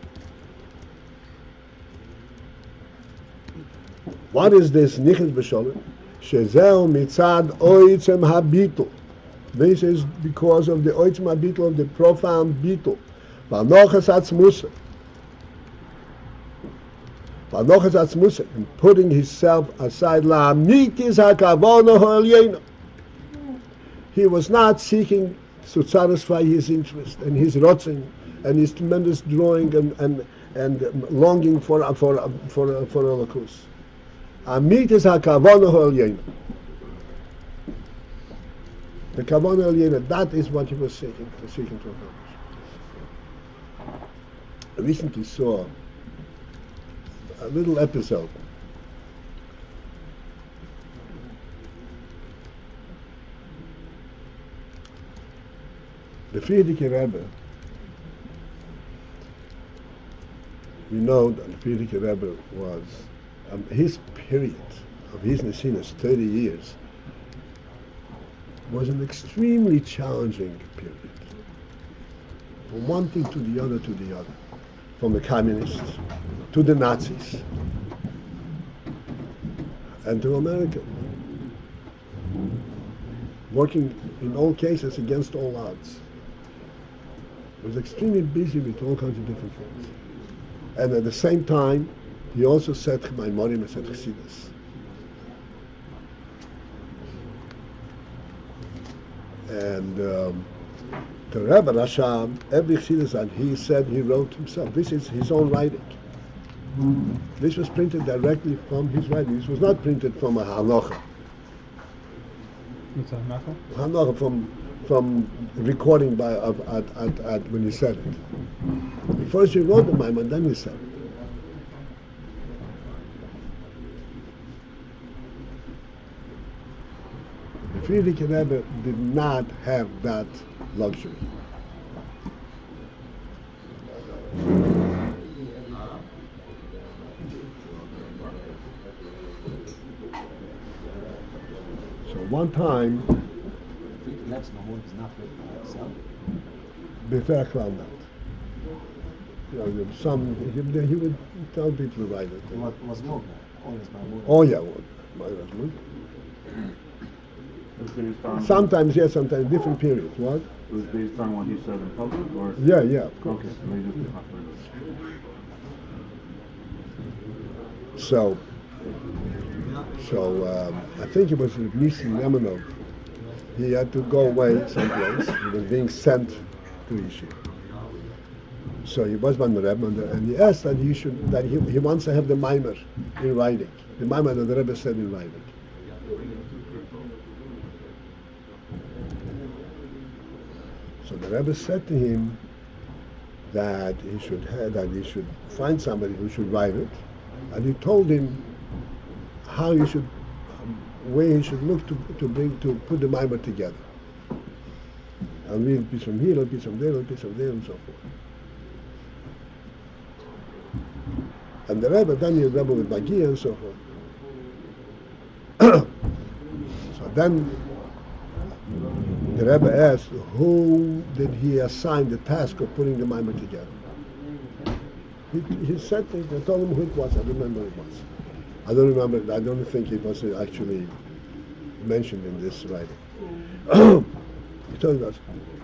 What is this nichnas b'sholem? Shezeu mitzad oitzem habitul. This is because of the oitzem habitul, of the profound bitul. V'anochas atzmusa. V'anochas atzmusa, and putting himself aside. La'amitis hakavono ha'elyena. He was not seeking to satisfy his interest and his rotzing and his tremendous drawing and longing for a lakus. Amitis hakavono ha'elyena. The kavana ha'elyena, that is what he was seeking to accomplish. I recently saw a little episode. The Frierdiker Rebbe, we know that the Frierdiker Rebbe was, his period of his Nesinas, 30 years, was an extremely challenging period. From one thing to the other, from the communists to the Nazis and to America, working in all cases against all odds. He was extremely busy with all kinds of different things. And at the same time, he also said Maimorim and said Chassidus. And the Rebbe Rasham, every Chassidus that he said he wrote himself. This is his own writing. This was printed directly from his writing. This was not printed from a halacha. It's a halacha? Halacha from recording by at when he said it. First he wrote the Maimon, then he said it. The Frierdiker Rebbe did not have that luxury. So one time, Befer found out. He would tell people to write it. Oh yeah, sometimes yes, sometimes different periods. What? Was it based on what he said in public, or? Yeah, of course. Okay, so they just I think it was Nissim Nemanov. He had to go away someplace. He was being sent to Yeshiva. So he was by the Rebbe, and he asked that he wants to have the Maimer in writing. The Maimer that the Rebbe said in writing. So the Rebbe said to him that he should find somebody who should write it, and he told him how he should, where he should look to put the Maimer together. And read a piece from here, a piece from there, a piece from there, and so forth. And the Rebbe, then he Rebbe with Magia and so forth. So then the Rebbe asked, who did he assign the task of putting the Maimer together? He said, they told him who it was. I remember it was. I don't remember. I don't think it was actually mentioned in this writing. He told us.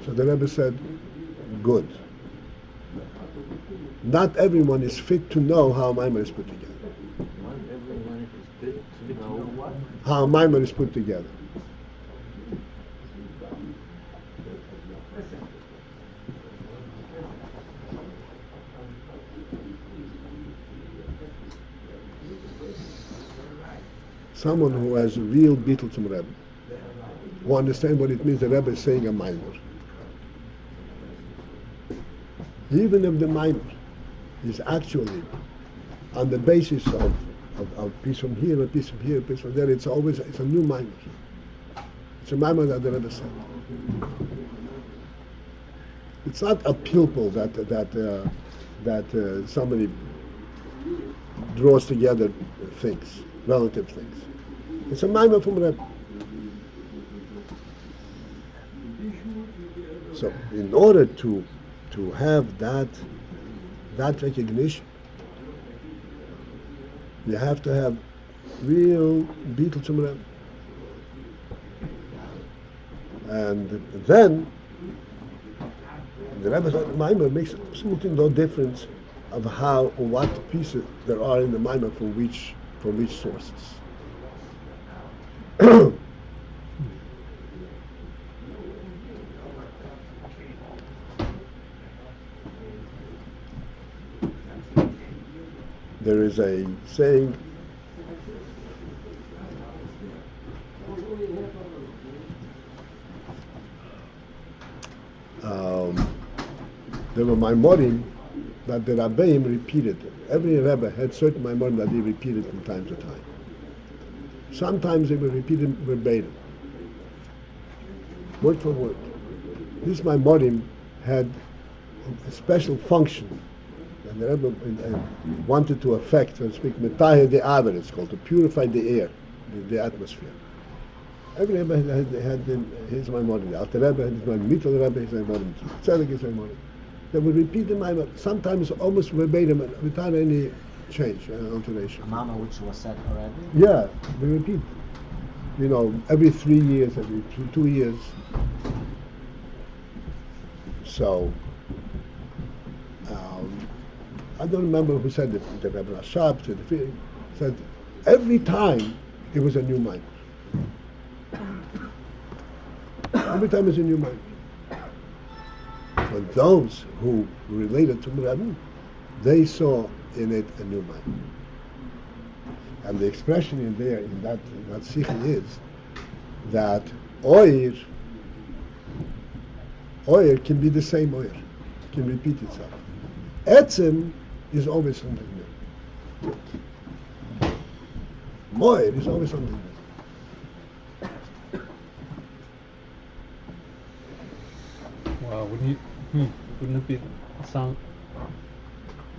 So the Rebbe said, good. Not everyone is fit to know how Maimer is put together. Not everyone is fit to how a mimer is put together. Someone who has a real bittul zum Rebbe, who understands what it means the Rebbe is saying a mimer. Even if the mimer is actually on the basis of a piece from here, a piece from here, a piece from there, it's a new mimer. It's a mimer that the Rebbe said. It's not a pilpul that somebody draws together things, relative things. It's a mimer from Rebbe. So, in order to have that recognition, you have to have real bittul zum Rebbe. And then the Rebbe's mimer makes absolutely no difference of how or what pieces there are in the mimer from which sources. There is a saying, there were Maimorim that the Rabbeim repeated. Every Rebbe had certain Maimorim that he repeated from time to time. Sometimes they were repeated verbatim, word for word. This Maimorim had a special function and the Rebbe wanted to affect, so to speak, metaheh the aver, it's called, to purify the air, the atmosphere. Every Rebbe had his Maimorim. The Alter Rebbe had his Maimorim. Mittel Rebbe his Maimorim. Tzedek his Maimorim. They would repeat the Maimorim, sometimes almost verbatim, without any change, alteration. A mama which was said already? Yeah, they repeat. You know, every 3 years, every 2 years. So, I don't remember who said it. The Rebbe Rashab said every time it was a new Maimon. Every time it's a new Maimon. But those who related to Rebbe, they saw in it a new Maimon. And the expression in there, in that sikh is that Iyar can be the same Iyar, can repeat itself. Etzem is always something new. Iyar is always something new. Wow, wouldn't it be sound?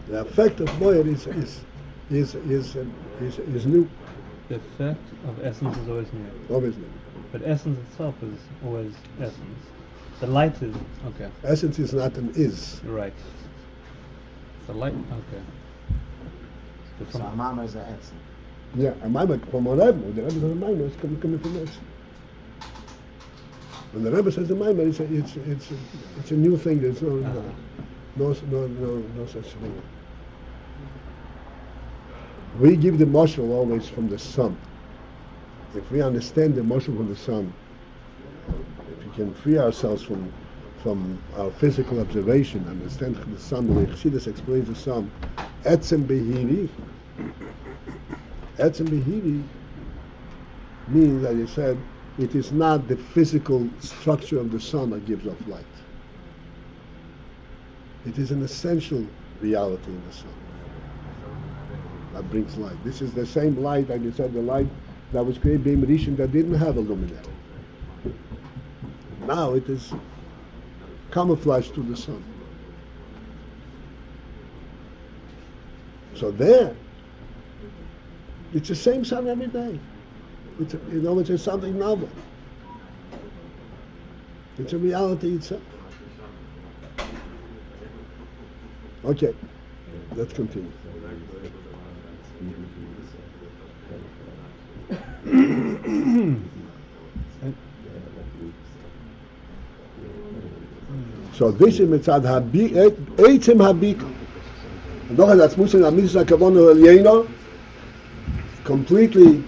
The effect of Iyar is new. The effect of essence is always new. Always new. But essence itself is always essence. The light is okay. Essence is not an is. Right. The light. Okay. So a mama is an essence. Yeah, a Maimon from a Rebbe. The Rebbe says a Maimon is coming from essence. When the Rebbe says the Maimon, it's a new thing. There's no such thing. We give the mashal always from the sun. If we understand the mashal from the sun, if we can free ourselves from our physical observation, understand the sun, the way Chassidus explains the sun, etzem behiri. Etzem behiri means, as you said, it is not the physical structure of the sun that gives off light. It is an essential reality in the sun that brings light. This is the same light, like you said, the light that was created by Rishon that didn't have a luminary. Now it is camouflaged to the sun. So there, it's the same sun every day. It's something novel. It's a reality itself. Okay, let's continue. So this is mitzad eitzim habik. And doch das muss in der Mitzvah Kavon Elyeino completely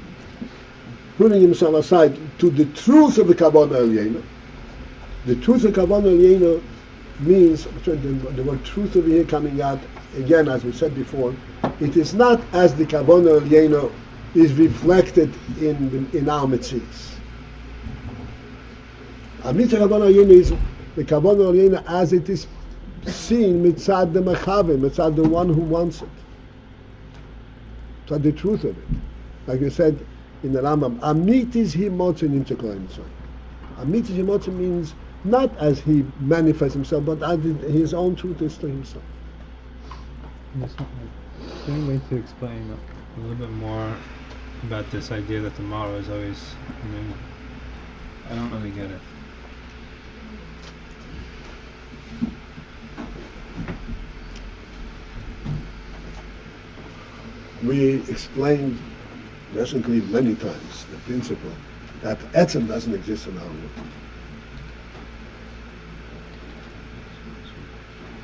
putting himself aside to the truth of the Kavanah Eliyena. The truth of Kavanah Eliyena means, the word truth over here coming out, again, as we said before, it is not as the Kavanah Eliyena is reflected in our Metzius. Mitzvah Kavanah Eliyena is the Kavanah Eliyena as it is seen mitzad the Mechavim, mitzad the one who wants it. So the truth of it. Like you said in the Rambam, Amit is himotzin into Kohen. Amit is himotzin means not as he manifests himself, but as his own truth is to himself. Is there any way to explain a little bit more about this idea that tomorrow is always new? I don't really get it. We explained recently many times the principle that etzem doesn't exist in our world.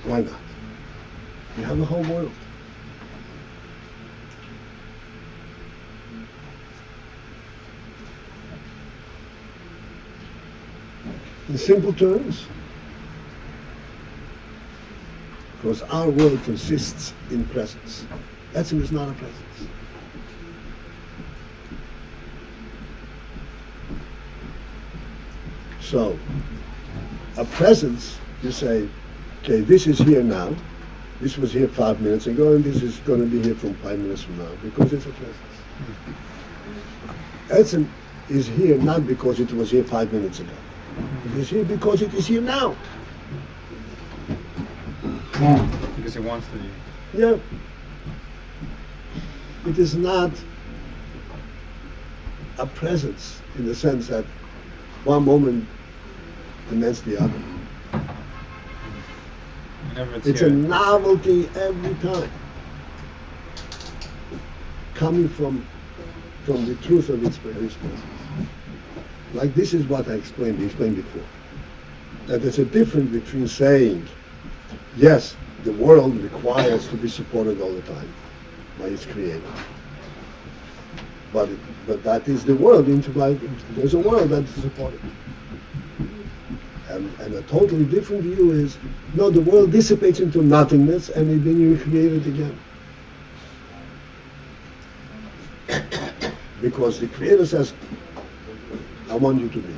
Why not? We have a whole world. In simple terms, because our world consists in presence. Etzem is not a presence. So, a presence, you say, okay, this is here now, this was here 5 minutes ago, and this is going to be here from 5 minutes from now, because it's a presence. Etzem is here not because it was here 5 minutes ago. It is here because it is here now. Because it wants to be. Yeah. It is not a presence in the sense that one moment demands the other. It's a novelty every time, coming from the truth of its presence. Like this is what I explained before. That there's a difference between saying, yes, the world requires to be supported all the time by its creator. But that is the world. There's a world that is supported. And a totally different view is, no, the world dissipates into nothingness and then you recreate it again. Because the creator says, I want you to be.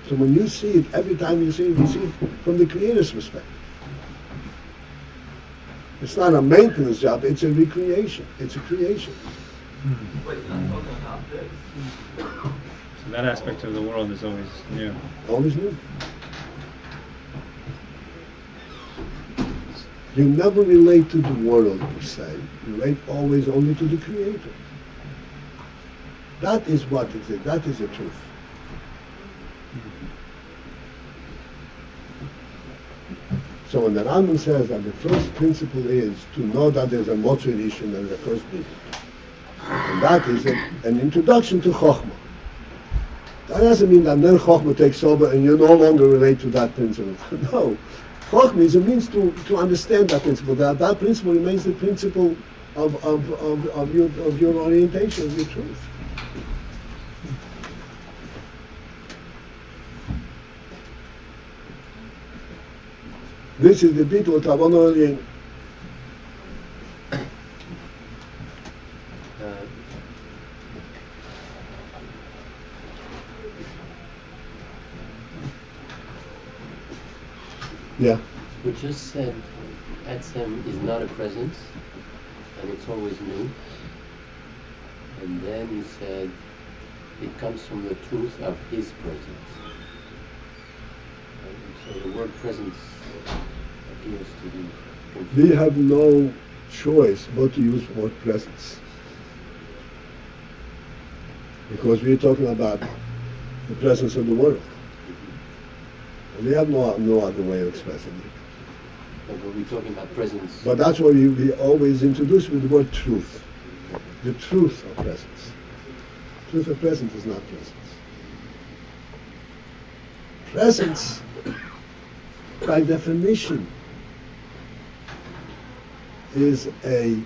So when you see it, every time you see it from the creator's perspective. It's not a maintenance job, it's a recreation, it's a creation. Wait, you're not talking about this. So that aspect of the world is always new. Always new. You never relate to the world per se, you relate always only to the creator. That is what it is, that is the truth. So when the Rambam says that the first principle is to know that there's a Motzei Rishon and the first being, and that is an introduction to Chokhmah. That doesn't mean that then Chokhmah takes over and you no longer relate to that principle. No. Chokhmah is a means to understand that principle. That principle remains the principle of your orientation, of your truth. This is the bit what I want to yeah. We just said Etzem is not a presence and it's always new. And then you said it comes from the truth of his presence. And so the word presence appears to be confused. We have no choice but to use the word presence. Because we're talking about the presence of the world. And we have no other way of expressing it. But we're talking about presence. But that's why we always introduce with the word truth. The truth of presence. Truth of presence is not presence. Presence, by definition, is a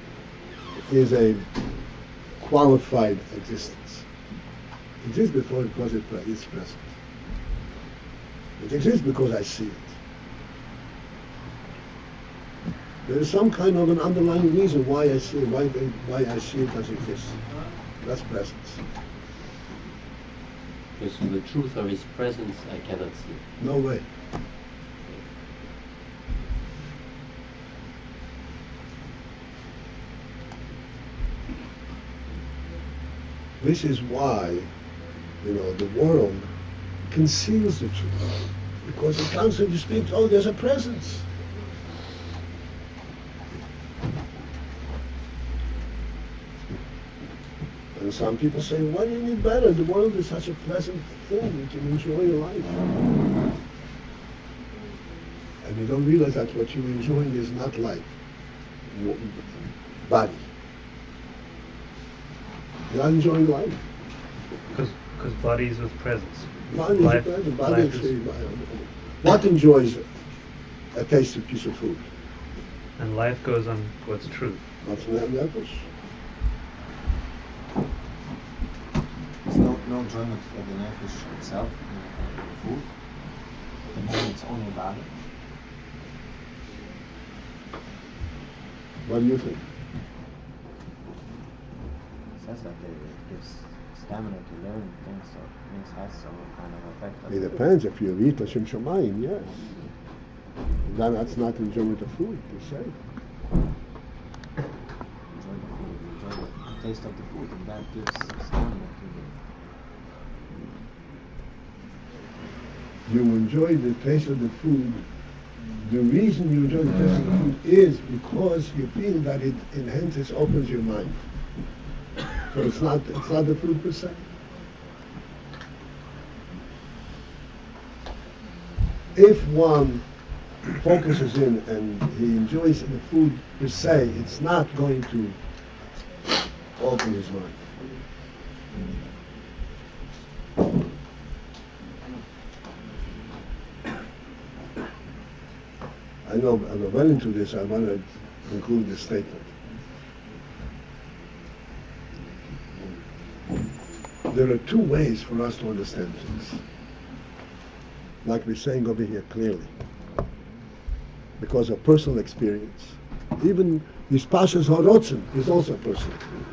qualified existence. It is before because it's present. It exists because I see it. There is some kind of an underlying reason why I see it, why I see it as it is. That's presence. Okay, so the truth of his presence I cannot see. No way. This is why, the world conceals the truth. Because it constantly speaks, oh, there's a presence. And some people say, why do you need better? The world is such a pleasant thing, you can enjoy your life. And you don't realize that what you're enjoying is not life, body. You're not enjoying life. Because body is with presence. Body is present. Body is what enjoys a tasty piece of food? And life goes on what's true. What's nefesh? There's no enjoyment for the nefesh itself, the food. At the moment it's only body. What do you think? It says that it gives stamina to learn things, so it has some kind of effect. It depends. If you eat L'Shem Shamayim, yes. Then that's not enjoyment of food, per se. Enjoy the food, enjoy the taste of the food, and that gives stamina to You enjoy the taste of the food. The reason you enjoy the taste of the food is because you feel that it enhances, opens your mind. So it's not the food per se. If one focuses in and he enjoys the food per se, it's not going to open his mind. I know, as I went into this, I want to conclude this statement. There are two ways for us to understand things. Like we're saying over here clearly. Because of personal experience. Even this Pashas Horotzen is also personal experience.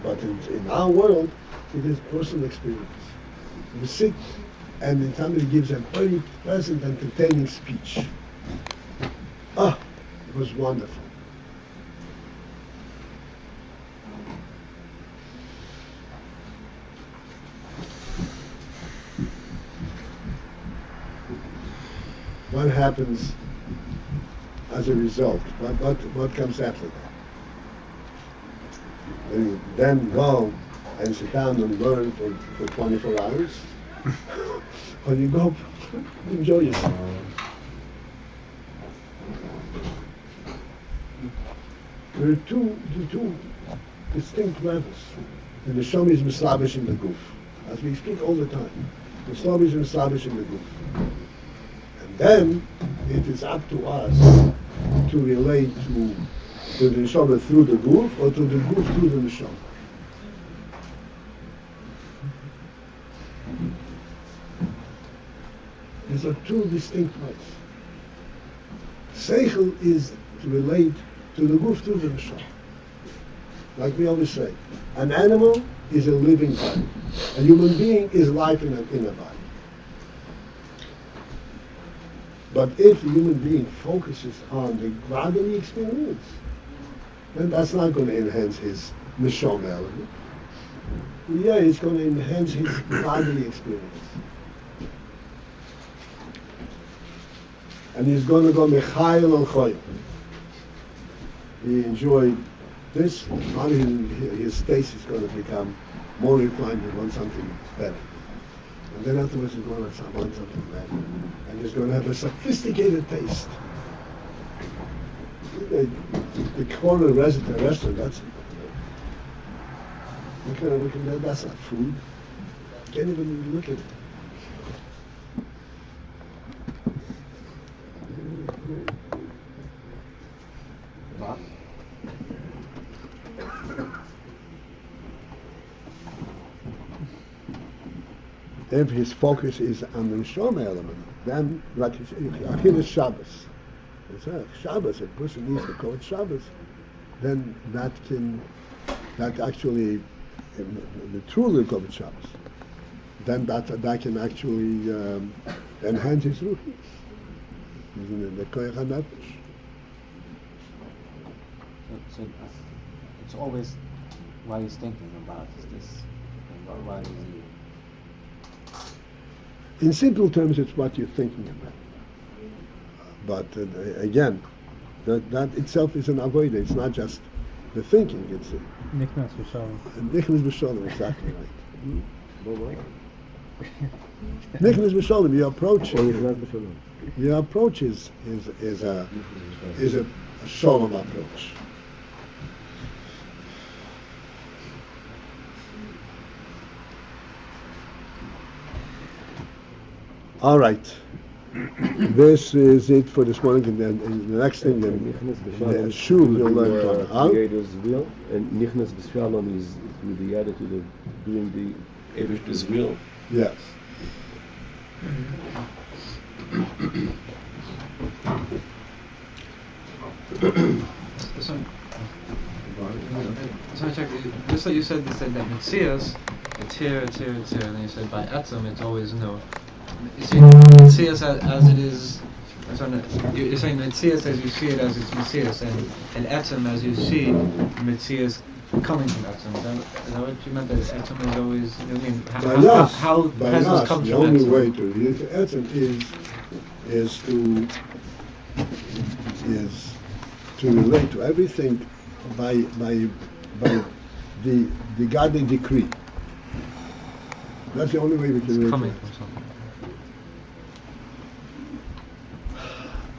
But in our world, it is personal experience. You sit and then somebody gives a very pleasant, entertaining speech. It was wonderful. What happens as a result? What comes after that? You then go and sit down and learn for 24 hours? Or you go enjoy yourself? There are two distinct levels. The neshama is mislabish in the goof. As we speak all the time. The neshama is mislabish in the goof. And then it is up to us to relate to the neshama through the goof or to the goof through the neshama. These are two distinct ways. Seichel is to relate to the goof through the neshama. Like we always say, an animal is a living body. A human being is life in a body. But if the human being focuses on the bodily experience, then that's not going to enhance his neshama element. Yeah, it's going to enhance his bodily experience. And he's going to go mechayel al choyel. He enjoyed this, his taste is going to become more refined, he wants something better. And then afterwards he's going to want something better. And he's going to have a sophisticated taste. The corner restaurant, that's it. That's not food. You can't even look at it. if his focus is on the Neshama element, then like Achilas Shabbos. It's Shabbos, a person needs to call it Shabbos, then that actually, the truly call it Shabbos, then that can actually enhance his ruchnis. The Koyach HaNefesh. So it's always why he's thinking about this, and why is he... In simple terms, it's what you're thinking about. But again, that itself is an avodah. It's not just the thinking. It's Nichnas v'shalom. Nichnas v'shalom, exactly right. Nichnas v'shalom. Your approach is a shalom approach. All right. This is it for this morning, and then the next thing, the Shul will learn from Creator's will, and Nichnas B'Shalom is with the added to the doing the Eibishter's will. Yes. So I checked, just like you said that Metzias, it's here, and then you said by Etzem, it's always no. You see Metzias as it is. You're saying Metzias as you see it as it's Metzias, and Etzem as you see Metzias coming from Etzem. Is that what you meant? That Etzem is always. I mean, how presence comes the from only Etzem? way to Etzem is to relate to everything by the godly decree. That's the only way we can relate to it.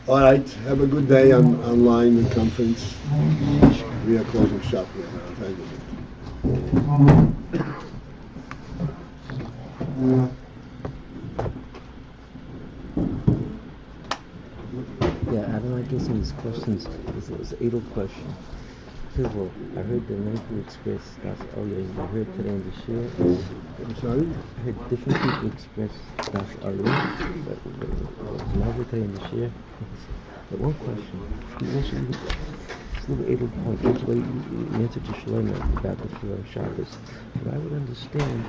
All right, have a good day online and conference. We are closing shop here. Thank you. Yeah, I don't like asking these questions. It's an idle question. First of all, I heard the name who expressed that's always. I heard today in the share. I'm sorry? I heard different people express that's always. But never today in the share. But one question. It's a little idle point. That's why you answered to Shlomo about the Shul Shabbos. But I would understand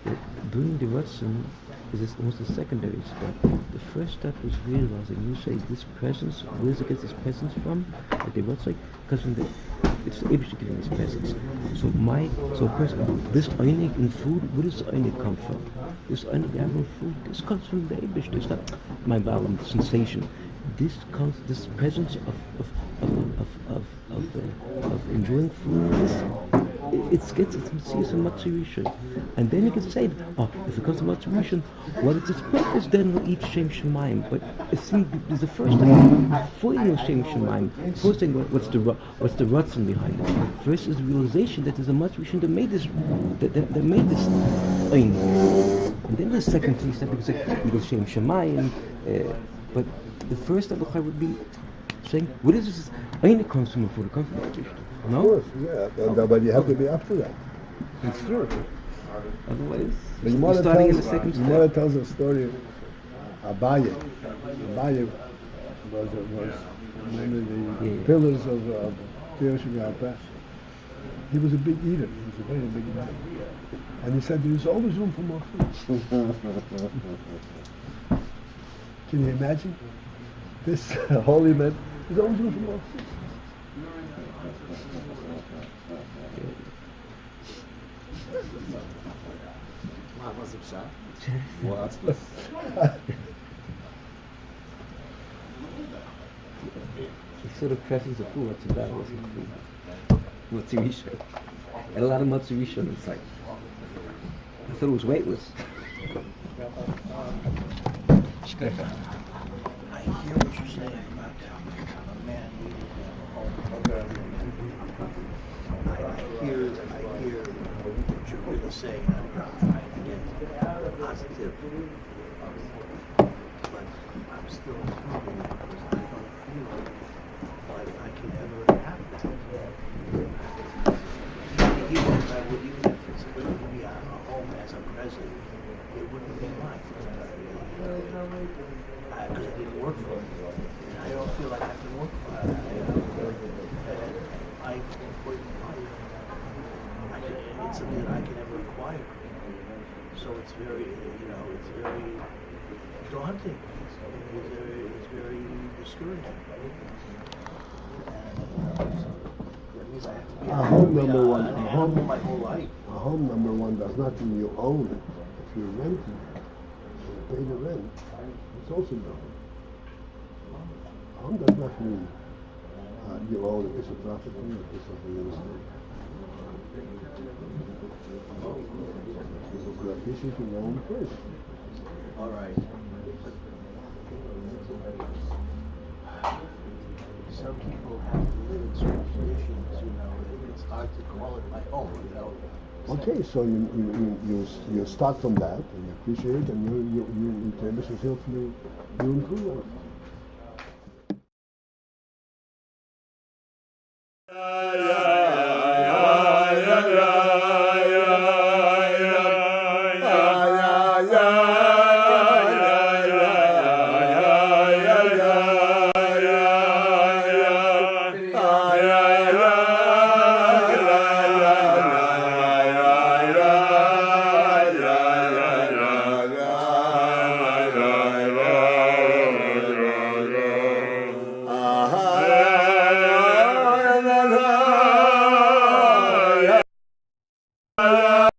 that doing the Ratzon is almost a secondary step. The first step is realizing, you say this presence, where does it get this presence from? Like the Ratzon, because from the it's the Eibush giving this presence. So person, this Ayin in food, where does the Ayin come from? This Ayin we have in food, this comes from the Eibush. It's not my bowel sensation. This presence of enjoying food. It gets its Mitzvah and Matsurishan. And then you can say, if it comes to Matsurishan, what is its purpose? Then we'll eat Shem Shemaim. But it seems there's the first thing, before you know Shem Shemaim, first thing, what's the Ratzon behind it? First is the realization that there's a Matsurishan that made this, that made this Ayin. And then the second thing, step, you can say, you go Shem Shemaim, but the first step would be saying, what is this? Ayin comes from food, it comes from Matsurishan. No? Of course, yeah. But you have to be up to that. It's true. Otherwise, the Gemara tells a story of Abaye. Abaye was one of the pillars of Iyar. He was a big eater. He was a very big man. And he said there is always room for more food. Can you imagine? This holy man, there's always room for more food. He sort of presses the food. What's about what's the food? Matsurisha. And a lot of Matsurisha inside. I thought it was weightless. I hear what you're saying about a man eating I hear what you're really saying. I'm trying to get positive, but I'm still hungry because I don't feel like I can ever have that. Even if it's going to be a home as a present. present, it wouldn't be mine. Because I didn't work for it. And I don't feel like I can work for it. And I wouldn't, it's something that I can never acquire. So it's very, it's very daunting. It's very discouraging. That means I have to be a home number one. an animal my whole life. A home number one does not mean you own it. If you rent it, you pay the rent. It's also done. A home does not mean you own a piece of property, a piece of real estate. You appreciate your own first. All right. Some people have to live in certain conditions, it's hard to call it my home without. Okay, so you start from that and you appreciate and you tell yourself you improve on it.